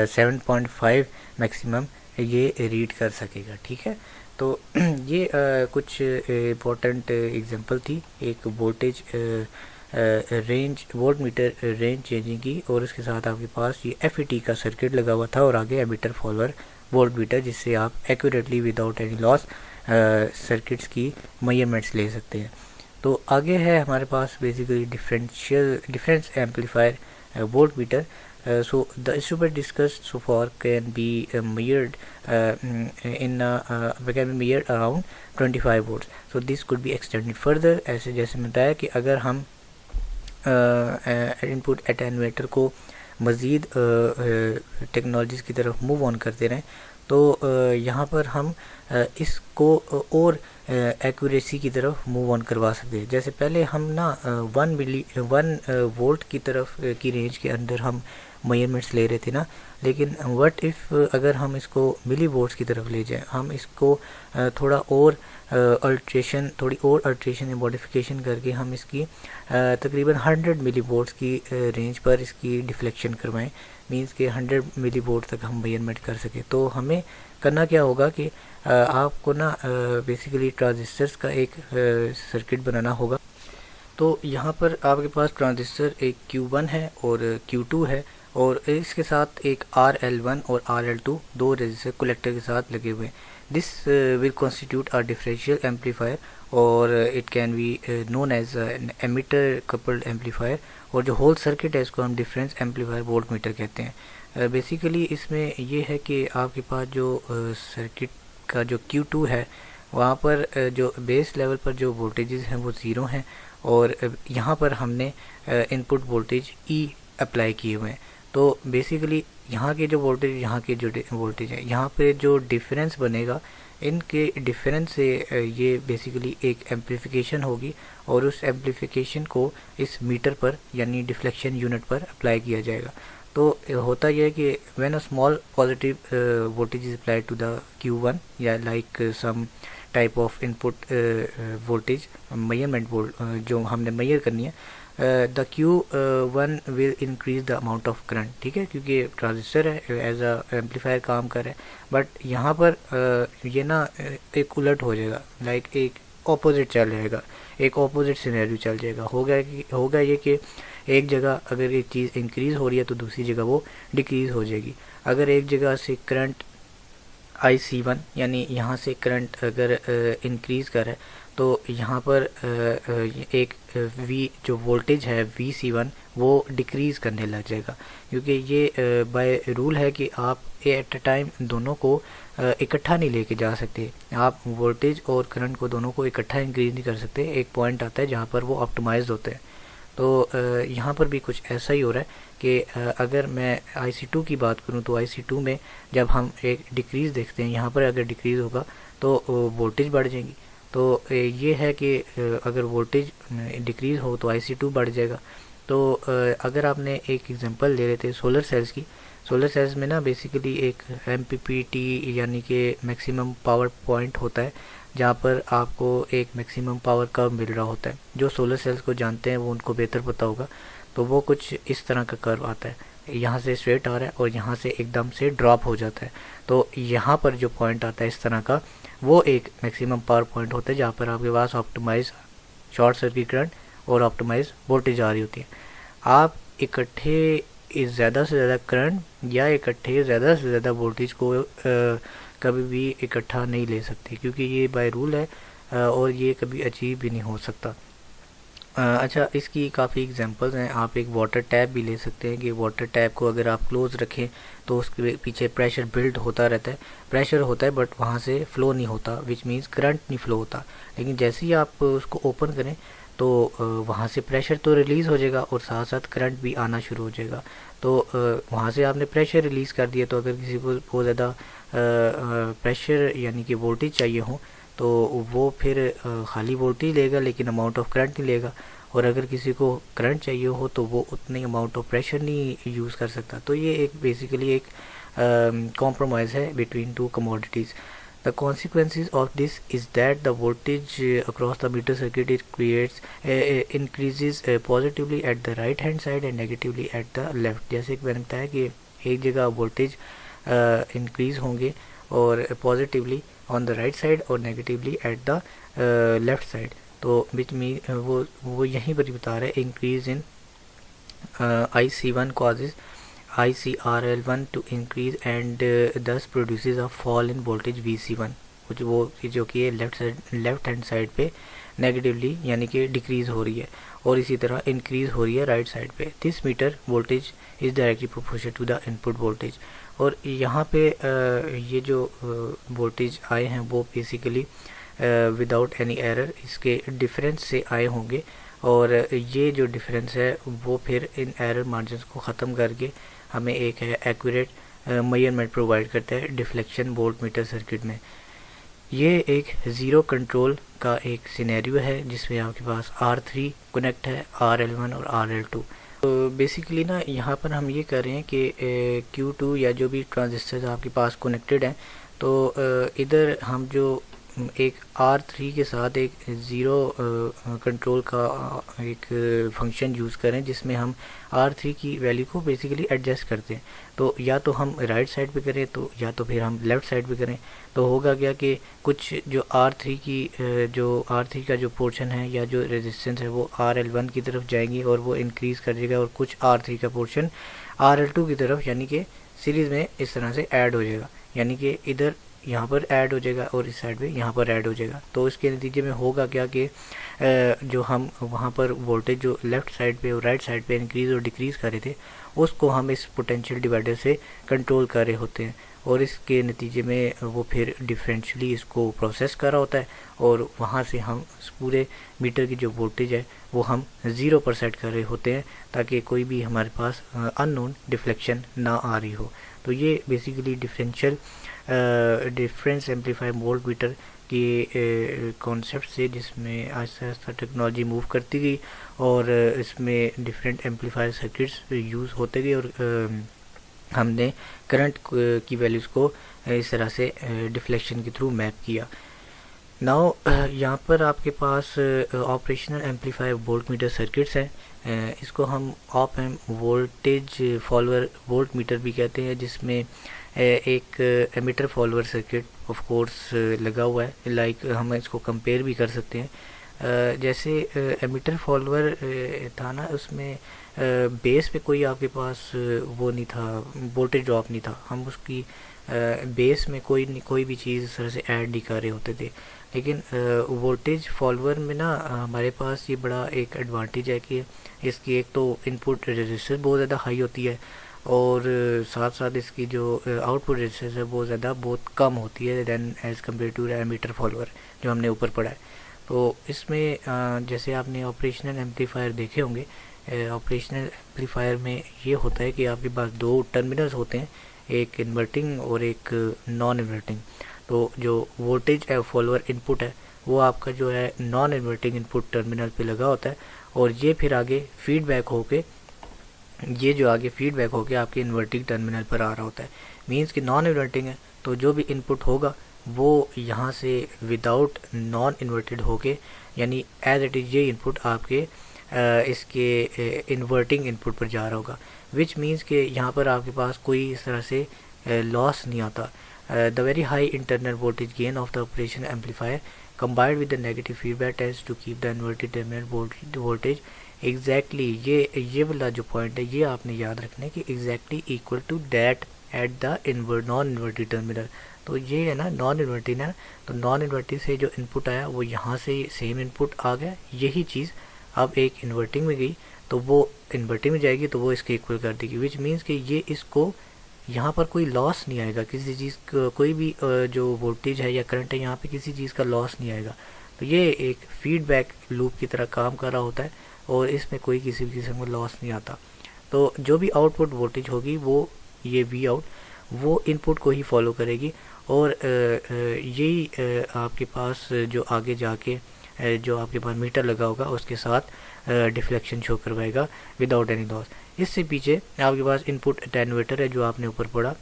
A: 7.5 मैक्सिमम ये रीड कर सकेगा। ठीक है, तो ये कुछ इम्पोर्टेंट एग्जांपल थी एक voltage range volt meter range changing की, और उसके साथ आपके पास ये FET का सर्किट लगा हुआ था और आगे एमीटर फॉलोअर वोल्ट मीटर जिससे आप accurately without any loss circuits की मेजरमेंट्स ले सकते हैं। तो आगे है हमारे पास basically difference amplifier volt meter. So the instrument discussed so far can be measured can be measured around 25 volts. So this could be extended further। ऐसे जैसे मैं बताया कि अगर हम इनपुट एटेन्यूएटर को मज़ीद टेक्नोलॉजीज़ की तरफ मूव ऑन करते रहें तो यहाँ पर हम इसको और एक्यूरेसी की तरफ मूव ऑन करवा सकते हैं। जैसे पहले हम ना 1 वोल्ट की तरफ की रेंज के अंदर हम मेजरमेंट्स ले रहे थे ना, लेकिन व्हाट इफ़ अगर हम इसको मिली वोल्ट्स की तरफ ले जाएं, हम इसको थोड़ी और अल्ट्रेशन या मॉडिफिकेशन करके हम इसकी तकरीबन 100 मिली वोल्ट्स की रेंज पर इसकी डिफ्लेक्शन करवाएं, मींस के 100 मिली वोल्ट तक हम मेजरमेंट कर सकें। तो हमें करना क्या होगा कि आपको ना बेसिकली ट्रांजिस्टर्स का एक सर्किट बनाना होगा। तो यहाँ पर आपके पास ट्रांजिस्टर एक Q1 है और Q2 है और इसके साथ एक RL1 और RL2 दो रेजिस्टर कलेक्टर के साथ लगे हुए हैं। This will constitute a differential amplifier और it can be known as emitter coupled amplifier, और जो होल सर्किट है इसको हम डिफरेंस एम्पलीफायर वोल्ट मीटर कहते हैं। बेसिकली इसमें ये है कि आपके पास जो सर्किट का जो Q2 है वहाँ पर जो बेस लेवल पर जो वोल्टेजेस हैं वो 0 हैं और यहाँ पर हमने इनपुट वोल्टेज E अप्लाई किए हुए हैं। तो बेसिकली यहाँ के जो वोल्टेज यहाँ के जो वोल्टेज है यहाँ पे जो डिफरेंस बनेगा इनके डिफरेंस से ये बेसिकली एक एम्पलीफिकेशन होगी और उस एम्पलीफिकेशन को इस मीटर पर यानी डिफ्लेक्शन यूनिट पर अप्लाई किया जाएगा। तो होता यह है कि when a small positive voltage is applied to the Q1 या like some type of input voltage measurement जो हमने मेजर करनी है, the Q1 will increase the amount of current. ठीक है, क्योंकि ट्रांजिस्टर है एज अ एम्पलीफायर काम कर रहा है, बट यहाँ पर ये ना एक उलट हो जाएगा, लाइक एक ऑपोजिट चल जाएगा, एक ऑपोजिट सिनेरियो चल जाएगा। होगा ये कि एक जगह अगर ये चीज़ इंक्रीज़ हो रही है तो दूसरी जगह वो डिक्रीज़ हो जाएगी। अगर एक जगह से करंट IC1 यानी यहाँ से करंट अगर इंक्रीज़ कर है तो यहाँ पर एक V जो वोल्टेज है VC1 वो डिक्रीज़ करने लग जाएगा, क्योंकि ये बाय रूल है कि आप एट अ टाइम दोनों को इकट्ठा नहीं लेके जा सकते। आप वोल्टेज और करंट को दोनों को इकट्ठा इंक्रीज़ नहीं कर सकते। एक पॉइंट आता है जहाँ पर वो ऑप्टिमाइज्ड होते हैं। तो यहाँ पर भी कुछ ऐसा ही हो रहा है कि अगर मैं IC2 की बात करूँ तो IC2 में जब हम एक डिक्रीज़ देखते हैं, यहाँ पर अगर डिक्रीज़ होगा तो वोल्टेज बढ़ जाएगी। तो ये है कि अगर वोल्टेज डिक्रीज़ हो तो IC2 बढ़ जाएगा। तो अगर आपने एक एग्जांपल ले रहे थे सोलर सेल्स की, सोलर सेल्स में ना बेसिकली एक MPPT यानी कि मैक्सिमम पावर पॉइंट होता है, जहाँ पर आपको एक मैक्सिमम पावर कर्व मिल रहा होता है। जो सोलर सेल्स को जानते हैं वो उनको बेहतर पता होगा। तो वो कुछ इस तरह का कर्व आता है, यहाँ से स्ट्रेट आ रहा है और यहाँ से एकदम से ड्रॉप हो जाता है। तो यहाँ पर जो पॉइंट आता है इस तरह का, वो एक मैक्सिमम पावर पॉइंट होता है, जहाँ पर आपके पास ऑप्टिमाइज शॉर्ट सर्किट करंट और ऑप्टिमाइज वोल्टेज आ रही होती है। आप इकट्ठे ज़्यादा से ज़्यादा करंट या इकट्ठे ज़्यादा से ज़्यादा वोल्टेज को कभी भी इकट्ठा नहीं ले सकते, क्योंकि ये बाय रूल है और ये कभी अचीव भी नहीं हो सकता। अच्छा, इसकी काफ़ी एग्जांपल्स हैं। आप एक वाटर टैप भी ले सकते हैं कि वाटर टैप को अगर आप क्लोज रखें तो उसके पीछे प्रेशर बिल्ड होता रहता है, प्रेशर होता है बट वहाँ से फ़्लो नहीं होता, विच मीन्स करंट नहीं फ़्लो होता। लेकिन जैसे ही आप उसको ओपन करें तो वहाँ से प्रेशर तो रिलीज़ हो जाएगा और साथ साथ करंट भी आना शुरू हो जाएगा। तो वहाँ से आपने प्रेशर रिलीज़ कर दिया, तो अगर किसी को बहुत ज़्यादा प्रेशर यानी कि वोल्टेज चाहिए हो तो वो फिर खाली वोल्टेज लेगा लेकिन अमाउंट ऑफ करंट नहीं लेगा, और अगर किसी को करंट चाहिए हो तो वो उतनी अमाउंट ऑफ प्रेशर नहीं यूज़ कर सकता। तो ये एक बेसिकली एक कॉम्प्रोमाइज़ है between two commodities. The consequences of this is that the voltage across the meter circuit it creates increases positively at the right hand side and negatively at the left। जैसे कि मैंने बताया कि एक जगह voltage increase होंगे और positively on the right side और negatively at the left side. तो बीच में वो यहीं पर ही बता रहे हैं, increase in IC1 causes ICRL1 to increase and thus produces a fall in voltage VC1, जो कि लेफ्ट हैंड साइड पे नेगेटिवली यानी कि डिक्रीज़ हो रही है और इसी तरह इंक्रीज़ हो रही है राइट साइड पे। This meter voltage is directly proportional to the input voltage. और यहाँ पे ये जो वोल्टेज आए हैं वो बेसिकली विदाउट एनी एरर इसके डिफरेंस से आए होंगे, और ये जो डिफरेंस है वो फिर इन एरर मार्जिन को ख़त्म करके हमें एक एक्यूरेट मेजरमेंट प्रोवाइड करता है डिफ्लेक्शन वोल्ट मीटर सर्किट में। ये एक ज़ीरो कंट्रोल का एक सिनेरियो है जिसमें आपके पास R3 कनेक्ट है, RL1 और RL2। तो बेसिकली ना यहाँ पर हम ये कर रहे हैं कि Q2 या जो भी ट्रांजिस्टर आपके पास कनेक्टेड हैं, तो इधर हम जो एक R3 के साथ एक ज़ीरो कंट्रोल का एक फंक्शन यूज़ करें जिसमें हम R3 की वैल्यू को बेसिकली एडजस्ट करते हैं। तो या तो हम राइट साइड पे करें तो या तो फिर हम लेफ़्ट साइड पे करें। तो होगा क्या कि कुछ जो R3 का जो पोर्शन है या जो रेजिस्टेंस है वो RL1 की तरफ जाएंगी और वो इंक्रीज़ कर देगा, और कुछ R3 का पोर्शन RL2 की तरफ यानी कि सीरीज़ में इस तरह से ऐड हो जाएगा, यानी कि इधर यहाँ पर ऐड हो जाएगा और इस साइड पे यहाँ पर ऐड हो जाएगा। तो इसके नतीजे में होगा क्या कि जो हम वहाँ पर वोल्टेज जो लेफ़्ट साइड पे और राइट साइड पे इंक्रीज़ और डिक्रीज़ कर रहे थे उसको हम इस पोटेंशियल डिवाइडर से कंट्रोल कर रहे होते हैं, और इसके नतीजे में वो फिर डिफरेंशियली इसको प्रोसेस कर रहा होता है, और वहाँ से हम इस पूरे मीटर की जो वोल्टेज है वो हम 0 पर सेट कर रहे होते हैं ताकि कोई भी हमारे पास अननोन डिफ्लेक्शन ना आ रही हो। तो ये basically difference amplifier volt metre के कॉन्सेप्ट से जिसमें आहिस्ता आहिस्ता टेक्नोलॉजी मूव करती गई और इसमें डिफरेंट एम्पलीफायर सर्किट्स यूज़ होते गए, और हमने करंट की वैल्यूज़ को इस तरह से डिफ्लेक्शन के थ्रू मैप किया। नाउ यहाँ पर आपके पास operational amplifier volt meter circuits हैं। इसको हम op amp voltage follower volt meter भी कहते हैं, जिसमें एक emitter follower circuit of course लगा हुआ है। लाइक हम इसको कंपेयर भी कर सकते हैं। जैसे एमिटर फॉलोअर था ना, उसमें बेस पे कोई आपके पास वो नहीं था, वोल्टेज ड्रॉप नहीं था, हम उसकी बेस में कोई भी चीज़ इस तरह से ऐड नहीं कर रहे होते थे। लेकिन वोल्टेज फॉलोअर में ना हमारे पास ये बड़ा एक एडवांटेज है कि इसकी एक तो इनपुट रेजिस्टेंस बहुत ज़्यादा हाई होती है, और साथ साथ इसकी जो आउटपुट रेजिस्टेंस है बहुत कम होती है than as compare to emitter follower जो हमने ऊपर पढ़ा है। तो इसमें जैसे आपने ऑपरेशनल एम्पलीफायर देखे होंगे, ऑपरेशनल एम्पलीफायर में ये होता है कि आपके पास दो टर्मिनल्स होते हैं, एक इन्वर्टिंग और एक नॉन इन्वर्टिंग। तो जो वोल्टेज फॉलोअर इनपुट है वो आपका जो है नॉन इन्वर्टिंग इनपुट टर्मिनल पे लगा होता है, और ये फिर आगे फीडबैक होके ये जो आगे फीडबैक होकर आपके इन्वर्टिंग टर्मिनल पर आ रहा होता है। मीन्स कि नॉन इन्वर्टिंग है तो जो भी इनपुट होगा वो यहाँ से विदाउट नॉन इन्वर्टेड होके, यानी एज इट इज़ ये इनपुट आपके इसके इन्वर्टिंग इनपुट पर जा रहा होगा। विच मीन्स कि यहाँ पर आपके पास कोई इस तरह से लॉस नहीं आता। The very high internal voltage gain of the operation amplifier combined with the negative feedback tends to keep the inverted terminal voltage exactly, ये वाला जो पॉइंट है ये आपने याद रखना है कि exactly equal to that at the non inverted terminal. तो ये है ना नॉन इन्वर्टिंग है, तो नॉन इन्वर्टिंग से जो इनपुट आया वो यहाँ से सेम इनपुट आ गया, यही चीज़ अब एक इन्वर्टिंग में गई तो वो इन्वर्टिंग में जाएगी तो वो इसके इक्वल कर देगी। विच मीन्स कि ये इसको यहाँ पर कोई लॉस नहीं आएगा, किसी चीज़ कोई भी जो वोल्टेज है या करंट है यहाँ पे किसी चीज़ का लॉस नहीं आएगा। तो ये एक फीडबैक लूप की तरह काम कर रहा होता है और इसमें कोई किसी भी किस्म का लॉस नहीं आता। तो जो भी आउटपुट वोल्टेज होगी वो ये वी आउट वो इनपुट को ही फॉलो करेगी और यही आपके पास जो आगे जाके जो आपके पास मीटर लगा होगा उसके साथ डिफ्लेक्शन शो करवाएगा विदाउट एनी लॉस। इससे पीछे आपके पास इनपुट अटेन्यूएटर है जो आपने ऊपर पढ़ा।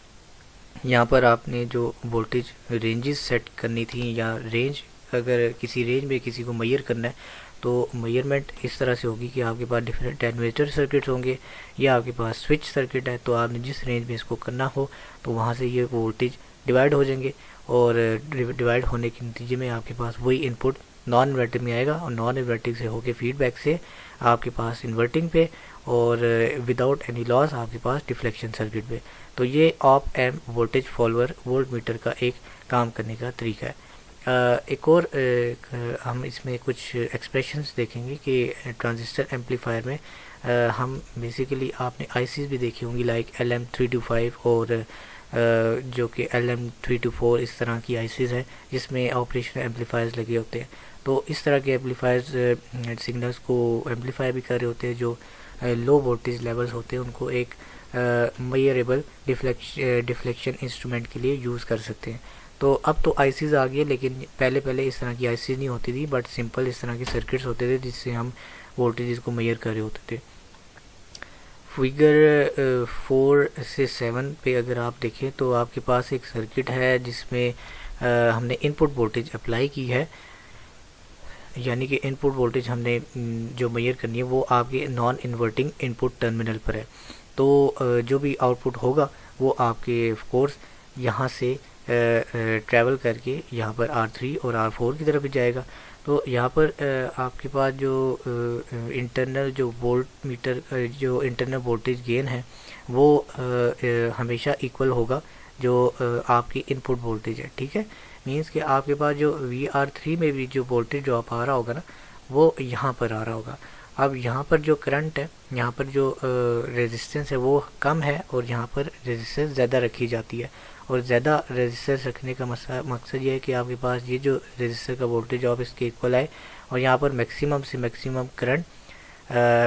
A: यहाँ पर आपने जो वोल्टेज रेंजेस सेट करनी थी या रेंज, अगर किसी रेंज में किसी को मेजर करना है तो मेजरमेंट इस तरह से होगी कि आपके पास डिफरेंट अटेन्यूएटर सर्किट्स होंगे या आपके पास स्विच सर्किट है, तो आपने जिस रेंज में इसको करना हो तो वहाँ से ये वोल्टेज डिवाइड हो जाएंगे और डिवाइड होने के नतीजे में आपके पास वही इनपुट नॉन इन्वर्टिंग में आएगा और नॉन इन्वर्टिंग से होके फीडबैक से आपके पास इन्वर्टिंग पे और विदाउट एनी लॉस आपके पास डिफ्लेक्शन सर्किट पे। तो ये op amp voltage follower volt meter का एक काम करने का तरीका है। एक और हम इसमें कुछ एक्सप्रेशंस देखेंगे कि ट्रांजिस्टर एम्पलीफायर में हम बेसिकली आपने आईसीज भी देखी होंगी लाइक LM325 और जो कि LM324 इस तरह की आईसीज हैं जिसमें ऑपरेशन एम्पलीफायर्स लगे होते हैं। तो इस तरह के एम्पलीफायर्स सिग्नल्स को एम्पलीफाई भी कर रहे होते हैं, जो लो वोल्टेज लेवल्स होते हैं उनको एक मेजरेबल डिफ्लेक्शन इंस्ट्रूमेंट के लिए यूज़ कर सकते हैं। तो अब तो आईसीज आ गई है, लेकिन पहले इस तरह की आईसीज नहीं होती थी, बट सिंपल इस तरह के सर्किट्स होते थे जिससे हम वोल्टेज को मेजर कर रहे होते थे। फिगर 4 से 7 पे अगर आप देखें तो आपके पास एक सर्किट है जिसमें हमने इनपुट वोल्टेज अप्लाई की है, यानी कि इनपुट वोल्टेज हमने जो मेजर करनी है वो आपके नॉन इन्वर्टिंग इनपुट टर्मिनल पर है। तो जो भी आउटपुट होगा वो आपके ऑफ कोर्स यहाँ से ट्रैवल करके यहाँ पर R3 और R4 की तरफ जाएगा। तो यहाँ पर आपके पास जो इंटरनल जो वोल्ट मीटर जो इंटरनल वोल्टेज गेन है वो हमेशा इक्वल होगा जो आपकी इनपुट वोल्टेज है। ठीक है, मीन्स कि आपके पास जो VR3 में भी जो वोल्टेज जो आप आ रहा होगा ना वो यहाँ पर आ रहा होगा। अब यहाँ पर जो करंट है, यहाँ पर जो रेजिस्टेंस है वो कम है और यहाँ पर रेजिस्टेंस ज़्यादा रखी जाती है। और ज़्यादा रेजिस्टेंस रखने का मकसद ये है कि आपके पास ये जो रेजिस्टर का वोल्टेज ऑफ इसके इक्वल आए और यहाँ पर मैक्सिमम से मैक्सिमम करंट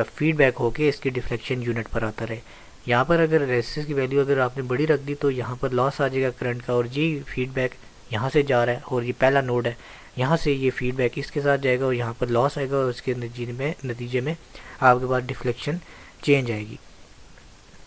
A: फीडबैक होके इसकी डिफ्लेक्शन यूनिट पर आता रहे। यहाँ पर अगर रेजिस्टेंस की वैल्यू अगर आपने बड़ी रख दी तो यहाँ पर लॉस आ जाएगा करंट का, और ये फीडबैक यहाँ से जा रहा है और ये पहला नोड है, यहाँ से ये फीडबैक इसके साथ जाएगा और यहाँ पर लॉस आएगा और उसके नतीजे में आपके पास डिफ्लेक्शन चेंज आएगी।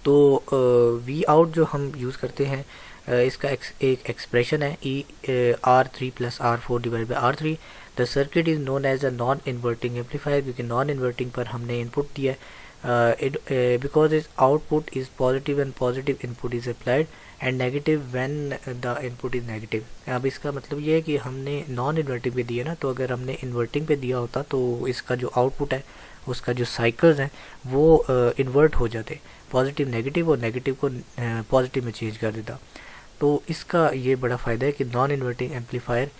A: तो वी आउट जो हम यूज़ करते हैं इसका एक एक्सप्रेशन है R3 + R4 / R3। The circuit is known as a non inverting amplifier, क्योंकि नॉन इन्वर्टिंग पर हमने इनपुट दिया है। Because is output is positive and positive input is applied and negative when the input is negative. अब इसका मतलब ये है कि हमने नॉन इन्वर्टिंग पे दिया ना, तो अगर हमने इन्वर्टिंग पे दिया होता तो इसका जो आउटपुट है उसका जो साइकिल्स हैं वो इन्वर्ट हो जाते, पॉजिटिव नेगेटिव और नेगेटिव को पॉजिटिव में चेंज कर देता। तो इसका ये बड़ा फ़ायदा है कि नॉन इन्वर्टिंग एम्पलीफायर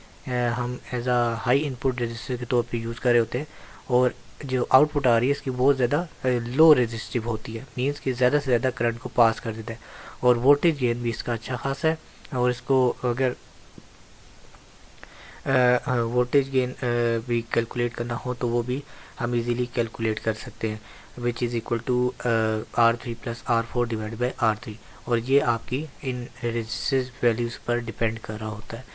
A: हम एज आ हाई इनपुट रजिस्टर के तौर पे यूज़ कर रहे होते हैं और जो आउटपुट आ रही है इसकी बहुत ज़्यादा लो रेजिस्टिव होती है, मीन्स कि ज़्यादा से ज़्यादा करंट को पास कर देता है और वोल्टेज गेन भी इसका अच्छा खासा है। और इसको अगर वोल्टेज गेन भी कैलकुलेट करना हो तो वो भी हम इजीली कैलकुलेट कर सकते हैं, which is equal to R3 + R4 / R3, और ये आपकी इन रेजिस्टेंस वैल्यूज़ पर डिपेंड कर रहा होता है।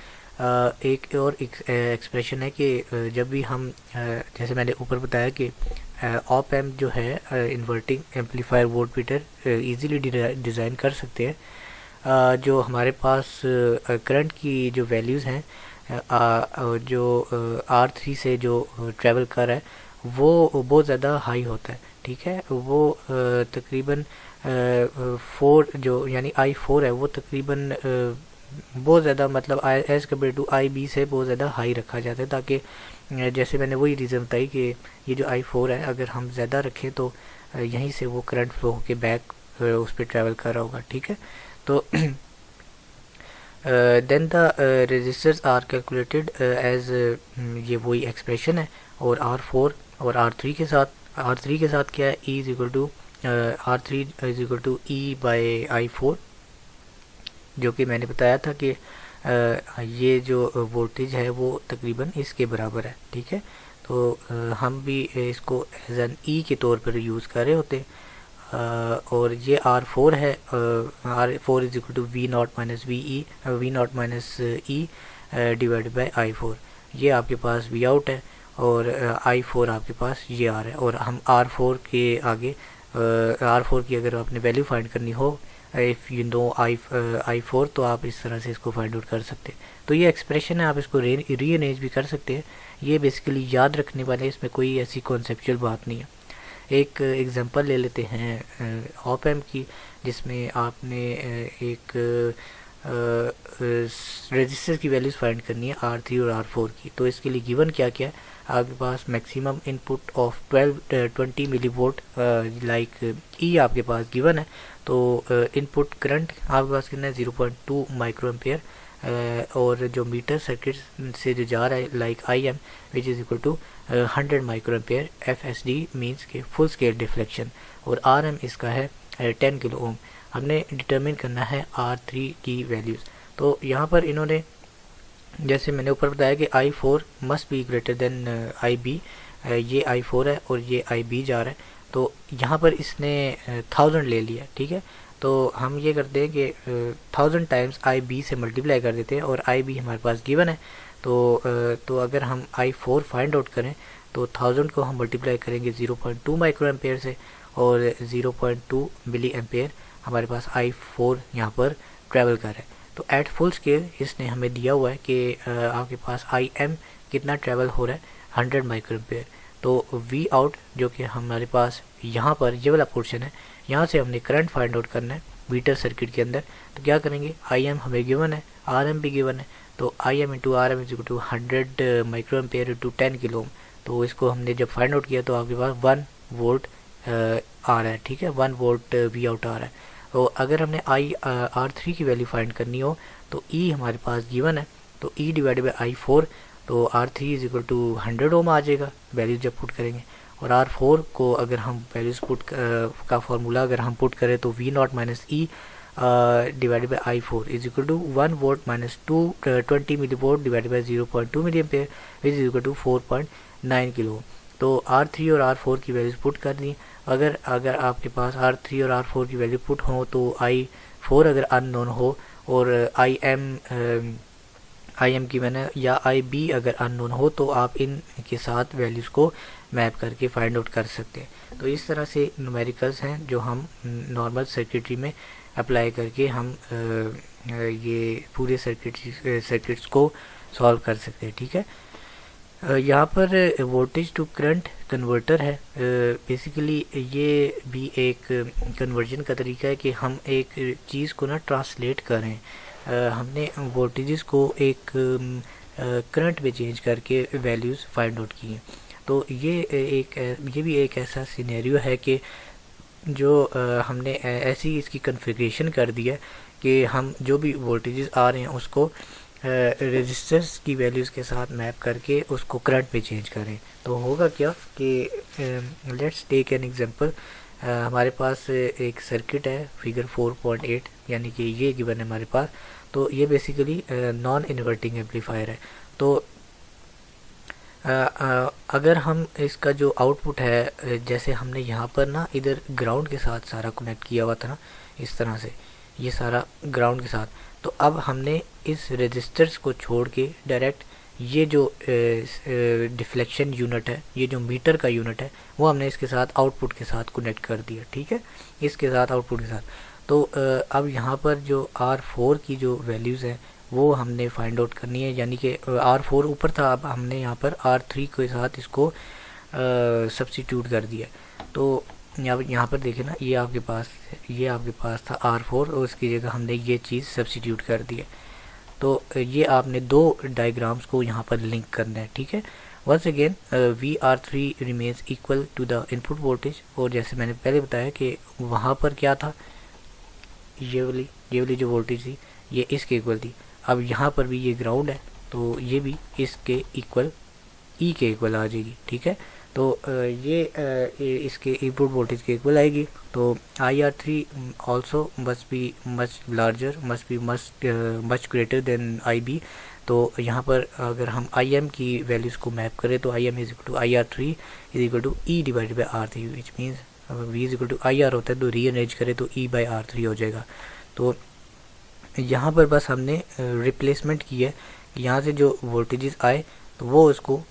A: एक और एक्सप्रेशन है कि जब भी हम जैसे मैंने ऊपर बताया कि ऑप एम्प जो है inverting amplifier voltmeter easily design कर सकते हैं। जो हमारे पास करंट की जो वैल्यूज़ हैं जो R3 से जो ट्रैवल कर रहा है वो बहुत ज़्यादा हाई होता है, ठीक है। वो तकरीबन 4 जो यानी I4 है वो तकरीबन बहुत ज़्यादा मतलब एज़ कम्पेयर टू IB से बहुत ज़्यादा हाई रखा जाता है, ताकि जैसे मैंने वही रीज़न बताई कि ये जो I4 है अगर हम ज़्यादा रखें तो यहीं से वो करंट फ्लो होके बैक उस पर ट्रैवल कर रहा होगा, ठीक है। तो then the resistors are calculated as ये वही एक्सप्रेशन है। और R4 और R3 के साथ क्या है, E is equal to R3 is equal to E by I4, जो कि मैंने बताया था कि ये जो वोल्टेज है वो तकरीबन इसके बराबर है, ठीक है। तो हम भी इसको एज एन E के तौर पर यूज़ कर रहे होते हैं। और ये R4 है, R4 is equal to V not minus E divide by I4। ये आपके पास वी आउट है और I4 आपके पास ये R है। और हम R4 के आगे R4 की अगर आपने वैल्यू फाइंड करनी हो, इफ़ यू नो I4, तो आप इस तरह से इसको फाइंड आउट कर सकते हैं। तो ये एक्सप्रेशन है, आप इसको रीअरेंज भी कर सकते हैं। ये बेसिकली याद रखने वाले, इसमें कोई ऐसी कॉन्सेप्चुअल बात नहीं है। एक एग्जांपल ले लेते हैं ऑप एम्प की, जिसमें आपने एक रजिस्टर की वैल्यूज़ फाइंड करनी है R3 और R4 की। तो इसके लिए गिवन क्या क्या है, आपके पास maximum input of 20 milli volt like ई आपके पास गिवन है। तो इनपुट करंट आपके पास कितना है 0.2 माइक्रो एम्पेयर, और जो मीटर सर्किट से जो जा रहा है like IM which is equal to 100 micro ampere. FSD means के फुल स्केल डिफ्लेक्शन, और RM इसका है 10 किलो ओम। हमने डिटरमिन करना है R3 की वैल्यूज़। तो यहाँ पर इन्होंने जैसे मैंने ऊपर बताया कि I4 must be greater than IB, ये I4 है और ये IB जा रहा है। तो यहाँ पर इसने 1000 ले लिया, ठीक है। तो हम ये करते हैं कि 1000 टाइम्स IB से मल्टीप्लाई कर देते हैं, और IB हमारे पास गिवन है। तो अगर हम I4 फाइंड आउट करें तो 1000 को हम मल्टीप्लाई करेंगे 0.2 माइक्रो एम्पेयर से, और 0.2 मिली एम्पेयर हमारे पास I4 यहाँ पर ट्रैवल कर रहा है। तो एट फुल स्केल इसने हमें दिया हुआ है कि आपके पास IM कितना ट्रैवल हो रहा है 100 माइक्रो एम्पेयर। तो V आउट जो कि हमारे पास यहाँ पर ये वाला पोर्शन है, यहाँ से हमने करंट फाइंड आउट करना है मीटर सर्किट के अंदर। तो क्या करेंगे, IM हमें गिवन है, RM भी गिवन है। तो IM into RM is equal to 100 micro ampere into 10 kilo ohm. तो इसको हमने जब फाइंड आउट किया तो आपके पास 1 वोल्ट आ रहा है, ठीक है, 1 वोल्ट V आउट आ रहा है। तो अगर हमने R3 की वैल्यू फाइंड करनी हो तो E हमारे पास गिवन है, तो E डिवाइड बाई I4, तो R3 इज इक्वल टू 100 ओम आ जाएगा वैल्यूज जब पुट करेंगे। और R4 को अगर हम वैल्यूज पुट का फार्मूला अगर हम पुट करें तो V not minus E divided by I4 is equal to 1 volt minus 20 milli volt divided by 0.2 milli ampere which is equal to 4.9 kilo. तो R3 और R4 की वैल्यूज पुट कर दी। अगर आपके पास R3 और R4 की वैल्यू पुट हो तो I4 अगर अननोन हो और IM की मैंने या IB अगर अननोन हो तो आप इन के साथ वैल्यूज़ को मैप करके फाइंड आउट कर सकते हैं। तो इस तरह से न्यूमेरिकल्स हैं जो हम नॉर्मल सर्किटरी में अप्लाई करके हम ये पूरे सर्किट्स को सॉल्व कर सकते हैं, ठीक है। यहाँ पर वोल्टेज टू करंट कन्वर्टर है। बेसिकली ये भी एक कन्वर्जन का तरीका है कि हम एक चीज़ को ना ट्रांसलेट करें। हमने वोल्टेजेस को एक करंट में चेंज करके वैल्यूज़ फाइंड आउट की हैं। तो ये भी एक ऐसा सिनेरियो है कि जो हमने ऐसी इसकी कॉन्फ़िगरेशन कर दी है कि हम जो भी वोल्टेजेस आ रहे हैं उसको रेजिस्टर्स की वैल्यूज़ के साथ मैप करके उसको करंट में चेंज करें। तो होगा क्या कि लेट्स टेक एन एग्जांपल। हमारे पास एक सर्किट है फिगर 4.8, यानी कि ये गिवन है हमारे पास। तो ये बेसिकली नॉन इन्वर्टिंग एम्पलीफायर है। तो अगर हम इसका जो आउटपुट है, जैसे हमने यहाँ पर ना इधर ग्राउंड के साथ सारा कनेक्ट किया हुआ था ना, इस तरह से ये सारा ग्राउंड के साथ, तो अब हमने इस रेजिस्टर्स को छोड़ के डायरेक्ट ये जो डिफ्लेक्शन यूनिट है, ये जो मीटर का यूनिट है, वो हमने इसके साथ आउटपुट के साथ कनेक्ट कर दिया, ठीक है, इसके साथ आउटपुट के साथ। तो अब यहाँ पर जो R4 की जो वैल्यूज़ हैं वो हमने फाइंड आउट करनी है, यानी कि R4 ऊपर था, अब हमने यहाँ पर R3 के साथ इसको सब्स्टिट्यूट कर दिया। तो यहाँ पर देखें ना, ये आपके पास था R4 और उसकी जगह हमने ये चीज़ सब्स्टिट्यूट कर दी है। तो ये आपने दो डायग्राम्स को यहाँ पर लिंक करना है, ठीक है। Once again VR3 remains equal to the input voltage, और जैसे मैंने पहले बताया कि वहाँ पर क्या था, ये वाली जो वोल्टेज थी ये इसके इक्वल थी। अब यहाँ पर भी ये ग्राउंड है तो ये भी इसके इक्वल, ई के इक्वल आ जाएगी, ठीक है। तो ये इसके इनपुट वोल्टेज के इक्वल आएगी। तो IR3 also must be much larger, must be much greater than IB। तो यहाँ पर अगर हम IM की वैल्यूज़ को मैप करें तो IM is equal to IR3 is equal to E divided by R3, which means V is equal to IR होता है तो रीअरेंज करें तो E/R3 हो जाएगा। तो यहाँ पर बस हमने रिप्लेसमेंट की है, यहाँ से जो वोल्टेजेस आए तो वो उसको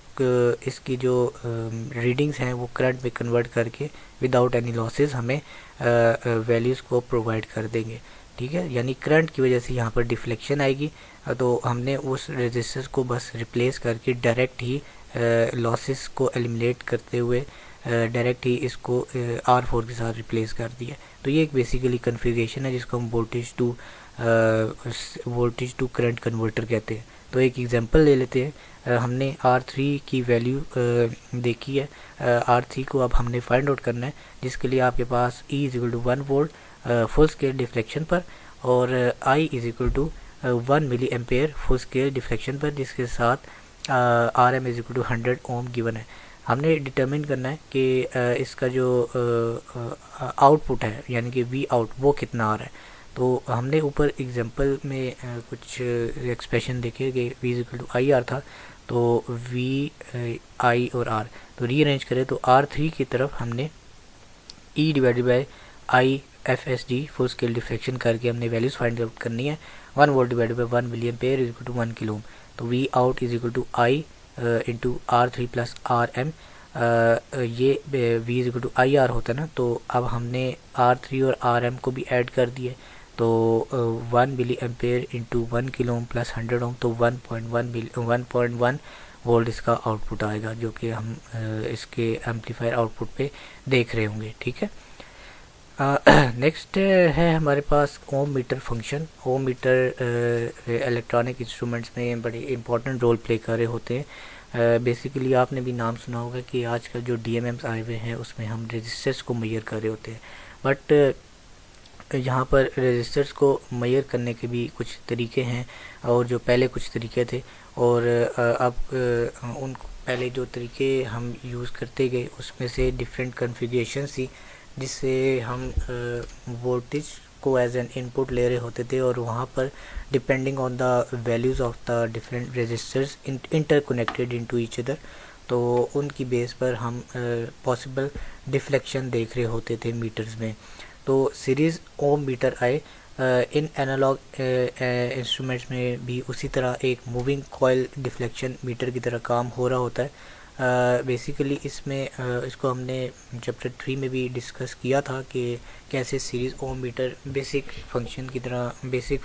A: इसकी जो रीडिंग्स हैं वो करंट में कन्वर्ट करके विदाउट एनी लॉसेस हमें वैल्यूज़ को प्रोवाइड कर देंगे, ठीक है। यानी करंट की वजह से यहाँ पर डिफ्लेक्शन आएगी, तो हमने उस रेजिस्टेंस को बस रिप्लेस करके डायरेक्ट ही लॉसेस को एलिमिनेट करते हुए डायरेक्ट ही इसको R4 के साथ रिप्लेस कर दिया। तो ये एक बेसिकली कन्फिगरेशन है जिसको हम वोल्टेज टू करंट कन्वर्टर कहते हैं। तो एक एग्जांपल ले लेते हैं। हमने R3 की वैल्यू देखी है, R3 को अब हमने फाइंड आउट करना है, जिसके लिए आपके पास E is equal to 1 volt full scale deflection पर और I is equal to 1 milli ampere full scale deflection पर, जिसके साथ RM is equal to 100 ohm given है। हमने डिटरमिन करना है कि इसका जो आउटपुट है यानी कि V आउट वो कितना आ रहा है। तो हमने ऊपर एग्जांपल में कुछ एक्सप्रेशन देखे कि V is equal to IR था, तो V I और R, तो रीअरेंज करें तो R3 की तरफ हमने E divided by IFSD full scale deflection करके हमने वैल्यूज़ फाइंड आउट करनी है। 1 volt divided by 1 milli ampere is equal to 1 kilo ohm. तो V out is equal to I into R3 plus RM, ये V is equal to IR होता है ना। तो अब हमने R3 और RM को भी ऐड कर दिए, तो 1 milli ampere into 1 kilo ohm plus 100 ohm, तो 1.1 वोल्ट इसका आउटपुट आएगा, जो कि हम इसके एम्पलीफायर आउटपुट पे देख रहे होंगे, ठीक है। नेक्स्ट है हमारे पास ओम मीटर फंक्शन। ओम मीटर इलेक्ट्रॉनिक इंस्ट्रूमेंट्स में बड़े इंपॉर्टेंट रोल प्ले कर रहे होते हैं। बेसिकली आपने भी नाम सुना होगा कि आजकल जो DMMs आए हुए हैं उसमें हम रेजिस्टर्स को मेजर कर रहे होते हैं, बट यहाँ पर रेजिस्टर्स को मेजर करने के भी कुछ तरीके हैं और जो पहले कुछ तरीके थे, और अब उन पहले जो तरीके हम यूज़ करते गए उसमें से डिफरेंट कॉन्फ़िगरेशन थी, जिससे हम वोल्टेज को एज एन इनपुट ले रहे होते थे, और वहाँ पर depending on the values of the different resistors interconnected into each other, तो उनकी बेस पर हम पॉसिबल डिफ्लेक्शन देख रहे होते थे मीटर्स में। तो सीरीज़ ओम मीटर आए। इन एनालॉग इंस्ट्रूमेंट्स में भी उसी तरह एक मूविंग कॉइल डिफ्लेक्शन मीटर की तरह काम हो रहा होता है। बेसिकली इसमें इसको हमने चैप्टर 3 में भी डिस्कस किया था कि कैसे series ohm meter basic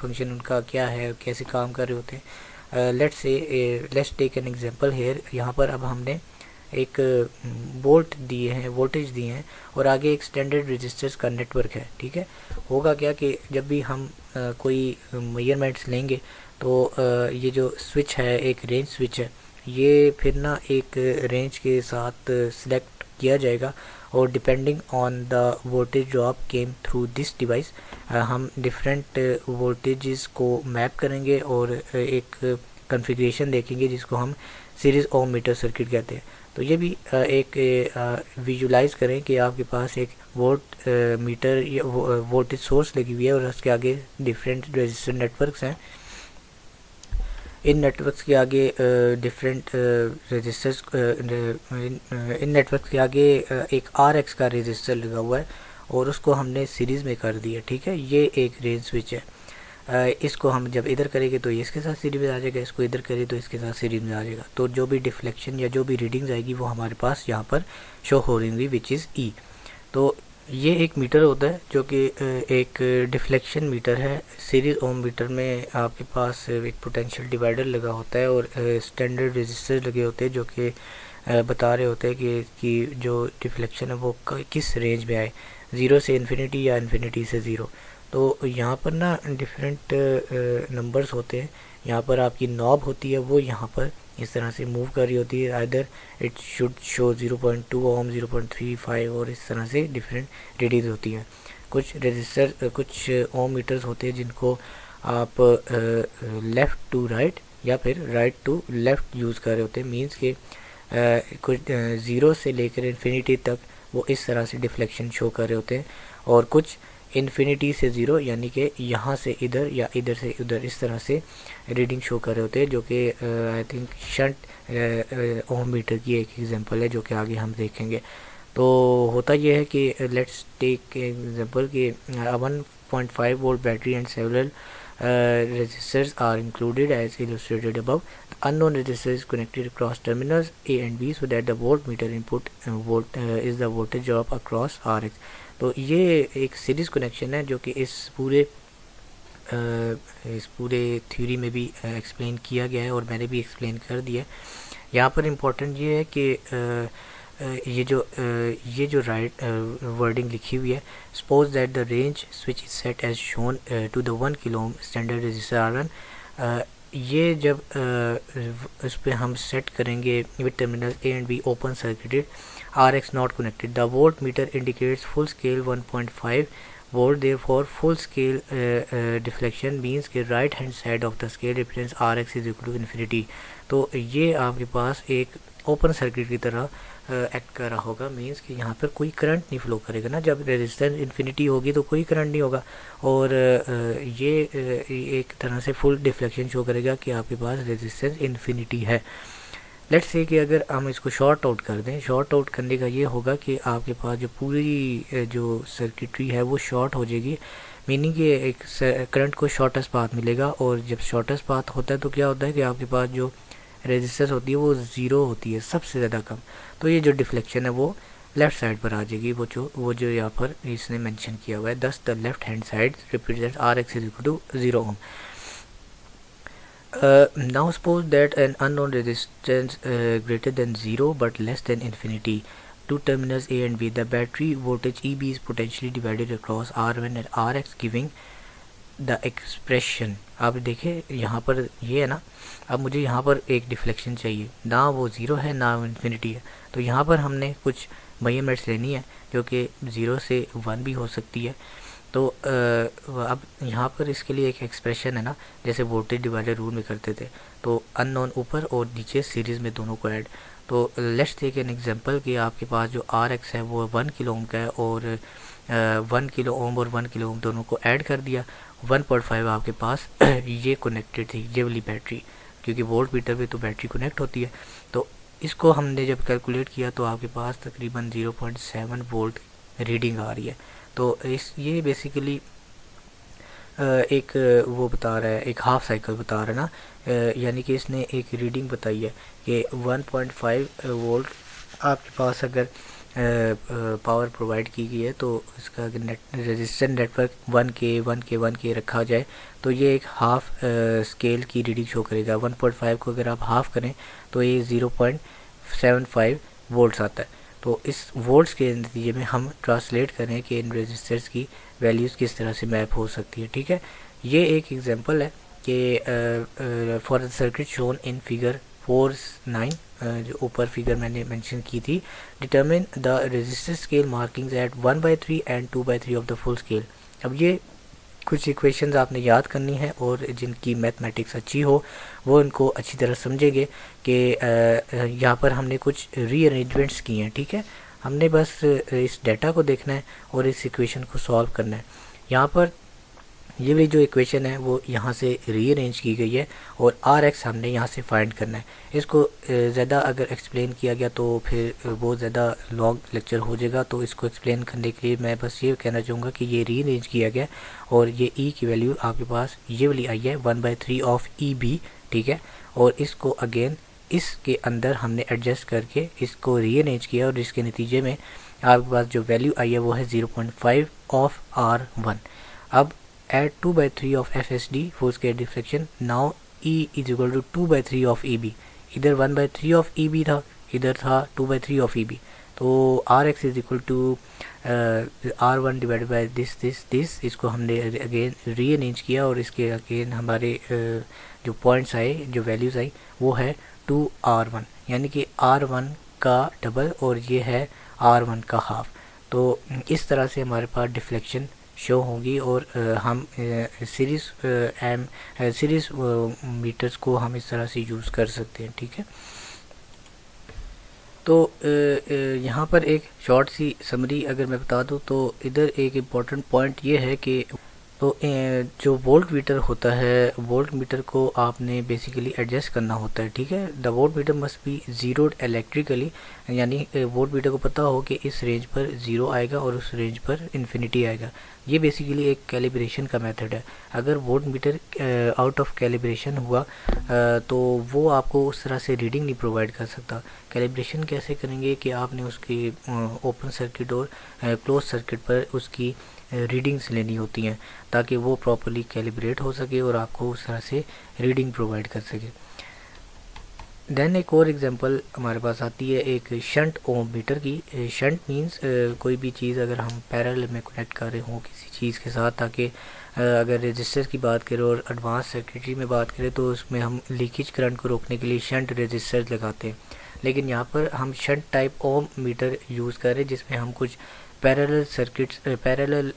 A: function उनका क्या है, कैसे काम कर रहे होते हैं। Let's take an example here. यहाँ पर अब हमने एक वोल्टेज दिए हैं और आगे एक स्टैंडर्ड रजिस्टर्स का नेटवर्क है, ठीक है। होगा क्या कि जब भी हम कोई मेजरमेंट्स लेंगे तो ये जो स्विच है एक रेंज स्विच है, ये फिर ना एक रेंज के साथ सिलेक्ट किया जाएगा, और depending on the voltage drop came through this device हम डिफरेंट वोल्टेजेस को मैप करेंगे और एक कॉन्फ़िगरेशन देखेंगे जिसको हम सीरीज़ ओम मीटर सर्किट कहते हैं। तो ये भी एक विजुलाइज करें कि आपके पास एक मीटर या वोल्टेज सोर्स लगी हुई है और उसके आगे डिफरेंट रजिस्टर नेटवर्क्स हैं। इन नेटवर्क्स के आगे डिफरेंट रजिस्टर्स इन नेटवर्क्स के आगे एक RX का रजिस्टर लगा हुआ है और उसको हमने सीरीज़ में कर दिया, ठीक है। ये एक रेंज स्विच है। इसको हम जब इधर करेंगे तो ये इसके साथ सीरीज में आ जाएगा, इसको इधर करें तो इसके साथ सीरीज में आ जाएगा। तो जो भी डिफ्लेक्शन या जो भी रीडिंग्स आएगी वो हमारे पास यहाँ पर शो हो रही होंगी, विच इज़ ई। तो ये एक मीटर होता है जो कि एक डिफ्लेक्शन मीटर है। सीरीज ओम मीटर में आपके पास एक पोटेंशियल डिवाइडर लगा होता है और स्टैंडर्ड रेजिस्टर लगे होते हैं जो कि बता रहे होते हैं कि जो डिफ्लेक्शन है वो किस रेंज में आए, 0 से इन्फिनिटी या इन्फिनिटी से 0। तो यहाँ पर ना डिफरेंट नंबर्स होते हैं। यहाँ पर आपकी नॉब होती है वो यहाँ पर इस तरह से मूव कर रही होती है, आइदर इट शुड शो 0.2 ओम, 0.35 और इस तरह से डिफरेंट रीडिंग होती हैं। कुछ रजिस्टर कुछ ओम मीटर्स होते हैं जिनको आप लेफ़्ट टू राइट या फिर राइट टू लेफ़्ट यूज़ कर रहे होते हैं, मीन्स के कुछ 0 से लेकर इन्फिनिटी तक वो इस तरह से डिफ्लेक्शन शो कर रहे होते हैं, और कुछ इन्फिनिटी से 0 यानी कि यहाँ से इधर या इधर से उधर इस तरह से रीडिंग शो कर रहे होते हैं, जो कि I think shunt ohm meter की एक एग्जांपल है जो कि आगे हम देखेंगे। तो होता यह है कि लेट्स टेक एग्जांपल कि 1.5 volt battery and several resistors are included as illustrated above. The unknown resistor is connected across terminals A and B so that the voltmeter input is the voltage drop across Rx. तो ये एक series connection है जो कि इस पूरे theory में भी एक्सप्लेन किया गया है और मैंने भी एक्सप्लेन कर दिया है। यहाँ पर इम्पोर्टेंट ये है कि ये जो राइट वर्डिंग लिखी हुई है, suppose that the range switch is set as shown to the 1 kilo ohm standard resistor R1। ये जब इस पर हम सेट करेंगे with terminal A and B open circuited, Rx not connected, the volt meter indicates full scale 1.5 volt, therefore full scale deflection means के right hand side of the scale represents Rx is equal to infinity. तो ये आपके पास एक open circuit की तरह act कर रहा होगा, मीन्स कि यहाँ पर कोई करंट नहीं फ्लो करेगा ना। जब रेजिस्टेंस इन्फिनिटी होगी तो कोई करंट नहीं होगा, और ये एक तरह से फुल डिफ्लेक्शन शो करेगा कि आपके पास रेजिस्टेंस इन्फिनिटी है। लेट्स से कि अगर हम इसको शॉर्ट आउट कर दें, शॉर्ट आउट करने का ये होगा कि आपके पास जो पूरी जो सर्किटरी है वो शॉर्ट हो जाएगी, मीनिंग कि एक करंट को शॉर्टेस्ट पाथ मिलेगा, और जब शॉर्टेस्ट पाथ होता है तो क्या होता है कि आपके पास जो रेजिस्टेंस होती है वो 0 होती है, सबसे ज़्यादा कम। तो ये जो डिफ्लेक्शन है वो लेफ़्ट साइड पर आ जाएगी, वो जो यहाँ पर इसने मेंशन किया हुआ है, thus the left hand side represent Rx is equal to 0 ohm. Now suppose that an unknown resistance greater than 0 but less than infinity, two terminals A and B, the battery voltage EB is potentially divided across R1 and Rx giving the expression। आप देखें यहाँ पर ये है ना, अब मुझे यहाँ पर एक डिफ्लेक्शन चाहिए, ना वो 0 है ना इन्फिनिटी है, तो यहाँ पर हमने कुछ मेजरमेंट्स लेनी है जो कि 0 से 1 भी हो सकती है। तो अब यहाँ पर इसके लिए एक एक्सप्रेशन है ना, जैसे वोल्टेज डिवाइडर रूल में करते थे, तो अननोन ऊपर और नीचे सीरीज़ में दोनों को ऐड। तो लेट्स टेक एन एग्जांपल कि आपके पास जो Rx है वो 1 किलो ओम का है, और 1 किलो ओम और 1 किलो ओम दोनों को ऐड कर दिया, 1.5 आपके पास ये कनेक्टेड थी ये वाली बैटरी, क्योंकि वोल्ट मीटर पे तो बैटरी कनेक्ट होती है। तो इसको हमने जब कैलकुलेट किया तो आपके पास तकरीबन 0.7 वोल्ट रीडिंग आ रही है। तो ये बेसिकली एक वो बता रहा है, एक हाफ साइकिल बता रहा है ना, यानी कि इसने एक रीडिंग बताई है कि 1.5 वोल्ट आपके पास अगर पावर प्रोवाइड की गई है, तो इसका अगर रेजिस्टेंस नेटवर्क 1K रखा जाए तो ये एक हाफ स्केल की रीडिंग शो करेगा। 1.5 को अगर आप हाफ करें तो ये 0.75 वोल्ट्स आता है। तो इस वोल्ट्स के नतीजे में हम ट्रांसलेट करें कि इन रेजिस्टर्स की वैल्यूज़ किस तरह से मैप हो सकती है। ठीक है, ये एक एग्जांपल है कि for the circuit shown in figure 4.9, जो ऊपर फिगर मैंने मेंशन की थी, determine the resistor scale markings at 1/3 and 2/3 of the full scale. अब ये कुछ इक्वेशंस आपने याद करनी है, और जिनकी मैथमेटिक्स अच्छी हो वो इनको अच्छी तरह समझेंगे कि यहाँ पर हमने कुछ रीअरेंजमेंट्स किए हैं। ठीक है, हमने बस इस डाटा को देखना है और इस इक्वेशन को सॉल्व करना है। यहाँ पर ये वाली जो इक्वेशन है वो यहाँ से रीअरेंज की गई है और आर एक्स हमने यहाँ से फाइंड करना है। इसको ज़्यादा अगर एक्सप्लेन किया गया तो फिर बहुत ज़्यादा लॉन्ग लेक्चर हो जाएगा, तो इसको एक्सप्लेन करने के लिए मैं बस ये कहना चाहूँगा कि ये रीअरेंज किया गया और ये ई की वैल्यू आपके पास ये वाली आई है 1/3 ऑफ ई बी, ठीक है। और इसको अगेन इसके अंदर हमने एडजस्ट करके इसको रीअरेंज किया और इसके नतीजे में आपके पास जो वैल्यू आई है वो है 0.5 ऑफ R1। अब एट 2/3 ऑफ FSD फोर्स के deflection, now E is equal to 2/3 of EB। इधर 1/3 ऑफ EB था, इधर था 2/3 ऑफ EB, तो RX is equal to R1 divided by this. इसको हमने अगेन रीअरेंज किया और इसके अगेन हमारे जो पॉइंट्स आए, जो वैल्यूज़ आई वो है 2R1, यानी कि R1 का डबल और ये है R1 का हाफ। तो इस तरह से हमारे पास डिफ्लेक्शन शो होगी और हम सीरीज़ मीटर्स को हम इस तरह से यूज़ कर सकते हैं, ठीक है। तो यहाँ पर एक शॉर्ट सी समरी अगर मैं बता दूँ तो इधर एक इम्पॉर्टेंट पॉइंट ये है कि तो जो वोल्ट मीटर होता है, वोल्ट मीटर को आपने बेसिकली एडजस्ट करना होता है, ठीक है। The volt meter must be zeroed electrically, यानी वोल्ट मीटर को पता हो कि इस रेंज पर ज़ीरो आएगा और उस रेंज पर इन्फिनिटी आएगा। ये बेसिकली एक कैलिब्रेशन का मेथड है। अगर volt meter out of calibration हुआ तो वो आपको उस तरह से रीडिंग नहीं प्रोवाइड कर सकता। कैलिब्रेशन कैसे करेंगे कि आपने उसकी ओपन सर्किट और क्लोज सर्किट पर उसकी रीडिंग्स लेनी होती हैं ताकि वो प्रॉपर्ली कैलिब्रेट हो सके और आपको उस तरह से रीडिंग प्रोवाइड कर सके। देन एक और एग्जांपल हमारे पास आती है एक शंट ओम मीटर की। शंट मींस कोई भी चीज़ अगर हम पैरेलल में कनेक्ट कर रहे हों किसी चीज़ के साथ, ताकि अगर रजिस्टर की बात करें और एडवांस सर्किटरी में बात करें तो उसमें हम लीकेज करंट को रोकने के लिए शंट रजिस्टर्स लगाते हैं। लेकिन यहाँ पर हम शंट टाइप ओम मीटर यूज़ कर रहे हैं जिसमें हम कुछ पैरेलल सर्किट्स पैरेलल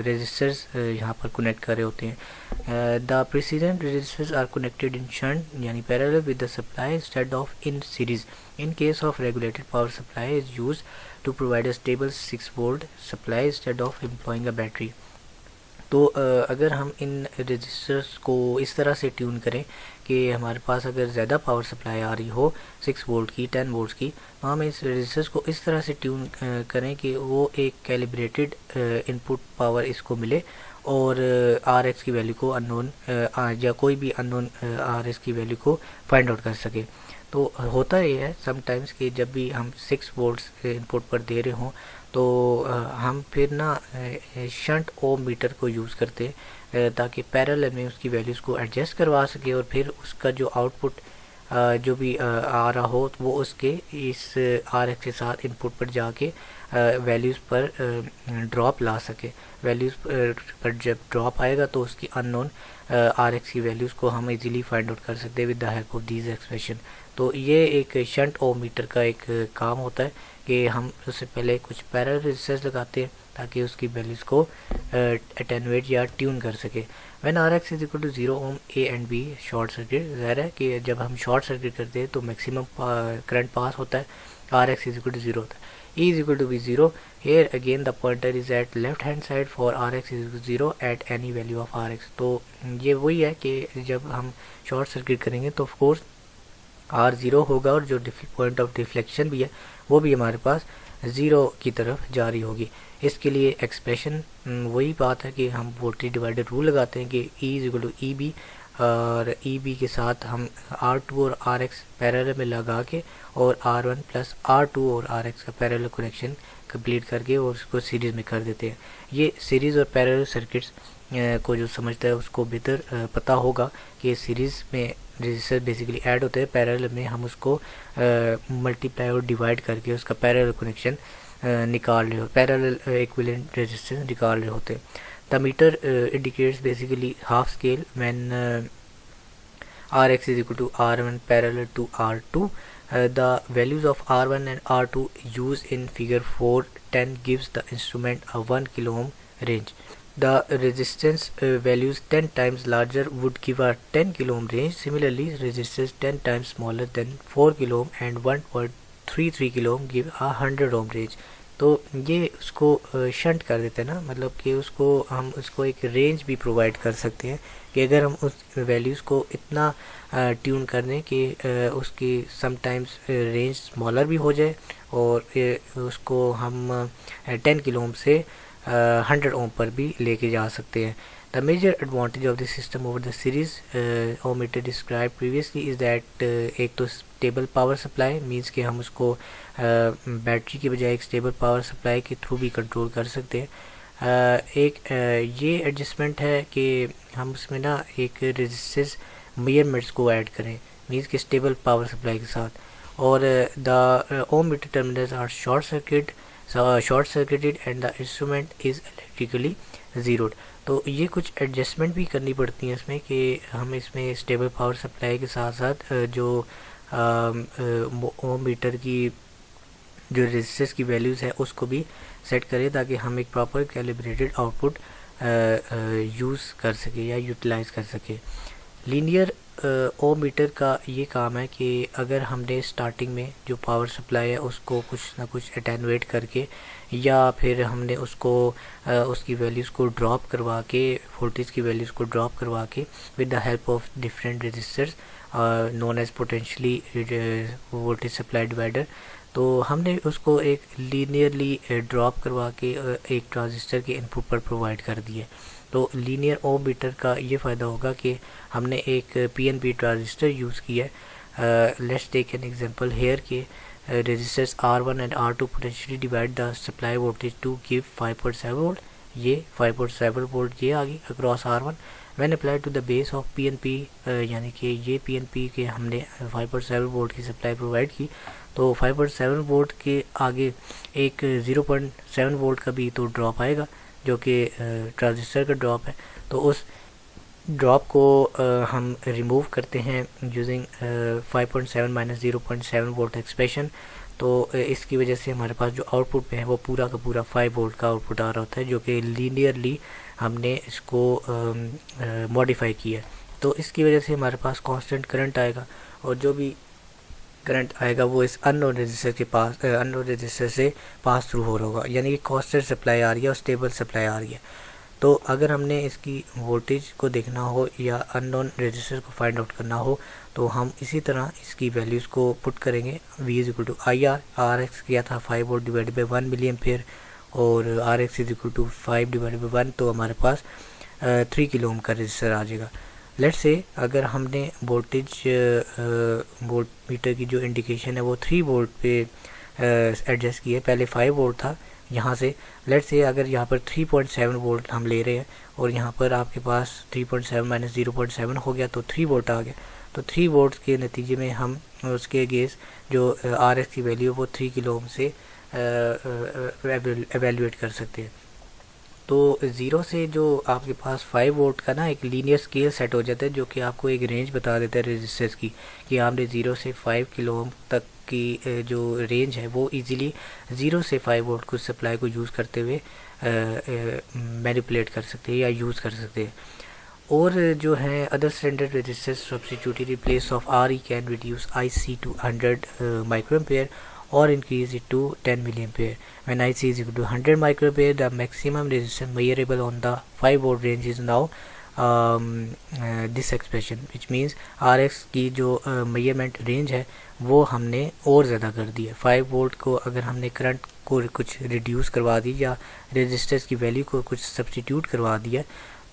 A: रेजिस्टर्स यहाँ पर कनेक्ट कर रहे होते हैं। The president resistors are connected in shunt यानी parallel with the supply instead of in series. In case of regulated power supply is use to provide a stable 6 volt supply instead of employing a battery. तो अगर हम इन registers को इस तरह से tune करें कि हमारे पास अगर ज़्यादा पावर सप्लाई आ रही हो 6 वोल्ट की 10 वोल्ट की, तो हम इस रजिस्टर्स को इस तरह से ट्यून करें कि वो एक कैलिब्रेटेड इनपुट पावर इसको मिले और आर एक्स की वैल्यू को अननोन या कोई भी अननोन आर एक्स की वैल्यू को फाइंड आउट कर सके। तो होता ये है समटाइम्स कि जब भी हम 6 वोल्ट्स इनपुट पर दे रहे हों तो हम फिर ना शंट ओम मीटर को यूज़ करते हैं ताकि पैरेलल में उसकी वैल्यूज़ को एडजस्ट करवा सके और फिर उसका जो आउटपुट जो भी आ रहा हो वो उसके इस आर एक्स के साथ इनपुट पर जाके वैल्यूज़ पर ड्रॉप ला सके। वैल्यूज़ पर जब ड्रॉप आएगा तो उसकी अननोन आर एक्स की वैल्यूज़ को हम इजीली फाइंड आउट कर सकते हैं with the help of these expression. तो ये एक शंट ओम मीटर का एक काम होता है कि हम उससे पहले कुछ पैरेलल रेजिस्टर्स लगाते हैं ताकि उसकी वैल्यूज़ को अटेनुएट या ट्यून कर सके। When R X is equal to 0 ohm A and B short circuit, ज़ाहिर है कि जब हम शॉर्ट सर्किट करते हैं तो मैक्सिमम करंट पास होता है, R X is equal to 0 होता है। E is equal to be 0. Here again the pointer is at left hand side for Rx is equal to 0 at any value of Rx. तो ये वही है कि जब हम शॉर्ट सर्किट करेंगे तो ऑफ कोर्स R 0 होगा और जो पॉइंट ऑफ डिफ्लेक्शन भी है वो भी हमारे पास 0 की तरफ जारी होगी। इसके लिए एक्सप्रेशन वही बात है कि हम वोल्टेज डिवाइडर रूल लगाते हैं कि E is equal to EB और EB के साथ हम R2 और RX पैरेलल में लगा के और R1 प्लस R2 और RX का पैरेलल कनेक्शन कंप्लीट करके और उसको सीरीज़ में कर देते हैं। ये सीरीज़ और पैरेलल सर्किट्स को जो समझता है उसको बेहतर पता होगा कि सीरीज़ में रेजिस्टर बेसिकली ऐड होते हैं, पैरेलल में हम उसको मल्टीप्लाई और डिवाइड करके उसका पैरेलल कनेक्शन निकाल रहे हो, पैरेलल इक्विवेलेंट रेजिस्टेंस निकाल रहे होते हैं। The meter indicates basically half scale when Rx is equal to R1 parallel to R2. The values of R1 and R2 used in figure 410 gives the instrument a 1 kilo ohm range. The resistance values 10 times larger would give a 10 kilo ohm range. Similarly, resistance 10 times smaller than 4 kilo ohm and 1.33 kilo ohm give a 100 ohm range. तो ये उसको shunt कर देते हैं ना, मतलब कि हम उसको एक रेंज भी प्रोवाइड कर सकते हैं कि अगर हम उस वैल्यूज़ को इतना ट्यून कर दें कि उसकी समटाइम्स रेंज स्मॉलर भी हो जाए और उसको हम 10 किलो ओम से 100 ओम पर भी लेके जा सकते हैं। The major advantage of this system over the series ohm meter describe previously is that एक तो स्टेबल पावर सप्लाई मीन्स कि हम उसको बैटरी की बजाय एक स्टेबल पावर सप्लाई के थ्रू भी कंट्रोल कर सकते हैं। ये एडजस्टमेंट है कि हम उसमें ना एक रेजिस्टेंस मेजरमेंट्स को ऐड करें मीन्स कि स्टेबल पावर सप्लाई के साथ, और the ohm meter terminals are short circuited and the instrument is electrically zeroed. तो ये कुछ एडजस्टमेंट भी करनी पड़ती हैं इसमें कि हम इसमें स्टेबल पावर सप्लाई के साथ साथ जो ओम मीटर की जो रेजिस्टेंस की वैल्यूज़ है उसको भी सेट करें ताकि हम एक प्रॉपर कैलिब्रेटेड आउटपुट यूज़ कर सके या यूटिलाइज़ कर सके। लीनियर ओम मीटर का ये काम है कि अगर हमने स्टार्टिंग में जो पावर सप्लाई है उसको कुछ ना कुछ अटेनुएट करके या फिर हमने उसकी वैल्यूज़ को ड्रॉप करवा के वोल्टेज की वैल्यूज़ को ड्रॉप करवा के with the help of different resistors known as potentially voltage supply divider, तो हमने उसको एक लीनियरली ड्रॉप करवा के एक ट्रांजिस्टर के इनपुट पर प्रोवाइड कर दिए। तो लीनियर ओम मीटर का ये फ़ायदा होगा कि हमने एक PNP ट्रांजिस्टर यूज़ किया है। Let's take an example here के resistors R1 and R2 potentially divide the supply voltage to give 5.7 volt. ये 5.7 वोल्ट ये आ गई across R1 when applied to the base of PNP, यानी कि ये PNP के हमने 5.7 वोल्ट की सप्लाई प्रोवाइड की, तो 5.7 वोल्ट के आगे एक 0.7 वोल्ट का भी तो ड्रॉप आएगा जो कि ट्रांजिस्टर का ड्रॉप है। तो उस ड्रॉप को हम रिमूव करते हैं यूजिंग 5.7 माइनस 0.7 वोल्ट एक्सप्रेशन। तो इसकी वजह से हमारे पास जो आउटपुट है वो पूरा का पूरा 5 वोल्ट का आउटपुट आ रहा होता है जो कि लीनियरली हमने इसको मॉडिफाई किया। तो इसकी वजह से हमारे पास कांस्टेंट करंट आएगा और जो भी करंट आएगा वो इस अननोन रेजिस्टर से पास थ्रू हो रहा होगा, यानी कि कांस्टेंट सप्लाई आ रही है और स्टेबल सप्लाई आ रही है। तो अगर हमने इसकी वोल्टेज को देखना हो या अननोन रेजिस्टर को फाइंड आउट करना हो तो हम इसी तरह इसकी वैल्यूज़ को पुट करेंगे। V is equal to IR, RX किया था 5 volt divided by 1 milli ampere और RX is equal to 5 divided by 1, तो हमारे पास 3 किलो ओम का रेजिस्टर आ जाएगा। लेट्स से अगर हमने वोल्टेज वोल्ट मीटर की जो इंडिकेशन है वो 3 वोल्ट पे एडजस्ट की है, पहले 5 वोल्ट था यहाँ से। लेट्स से अगर यहाँ पर 3.7 वोल्ट हम ले रहे हैं और यहाँ पर आपके पास 3.7 माइनस 0.7 हो गया तो 3 वोल्ट आ गया। तो 3 वोल्ट के नतीजे में हम उसके अगेंस्ट जो RX की वैल्यू वो 3 किलो ओम से एवेल्यूएट कर सकते हैं। तो ज़ीरो से जो आपके पास 5 वोल्ट का ना एक लीनियर स्केल सेट हो जाता है जो कि आपको एक रेंज बता देता है रेजिस्टेंस की कि आपने 0 से 5 किलो ओम तक की जो रेंज है वो इजीली 0 से 5 वोल्ट कुछ सप्लाई को यूज़ करते हुए मैनिपुलेट कर सकते हैं या यूज़ कर सकते हैं। और जो है other standard resistors substituted in place of RE can reduce IC to 100 माइक्रोएम्पेयर or increase it to 10 milliampere. When IC is equal to 100 microampere, the maximum resistance measurable on the 5 volt range is now this expression, which means RX की जो measurement range है वो हमने और ज़्यादा कर दी है। 5 वोल्ट को अगर हमने करंट को कुछ रिड्यूस करवा दी या रेजिस्टेंस की वैल्यू को कुछ सब्स्टिट्यूट करवा दिया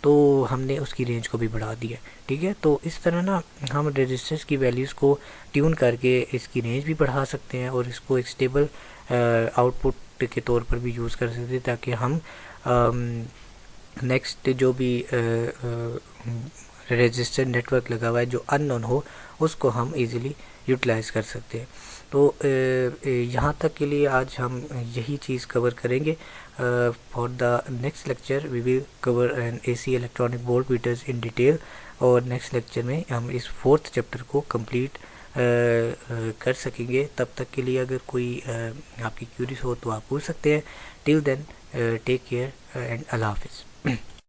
A: तो हमने उसकी रेंज को भी बढ़ा दिया। ठीक है, तो इस तरह ना हम रेजिस्टेंस की वैल्यूज़ को ट्यून करके इसकी रेंज भी बढ़ा सकते हैं और इसको एक स्टेबल आउटपुट के तौर पर भी यूज़ कर सकते हैं ताकि हम नेक्स्ट जो भी रेजिस्टर नेटवर्क लगा हुआ है जो अननोन हो उसको हम इजीली यूटिलाइज़ कर सकते हैं। तो यहाँ तक के लिए आज हम यही चीज़ कवर करेंगे। For the next lecture we will cover an AC electronic volt meters in detail और नेक्स्ट लेक्चर में हम इस 4th चैप्टर को कंप्लीट कर सकेंगे। तब तक के लिए अगर कोई आपकी क्यूरीज हो तो आप पूछ सकते हैं। Till then take care and Allah हाफिज़।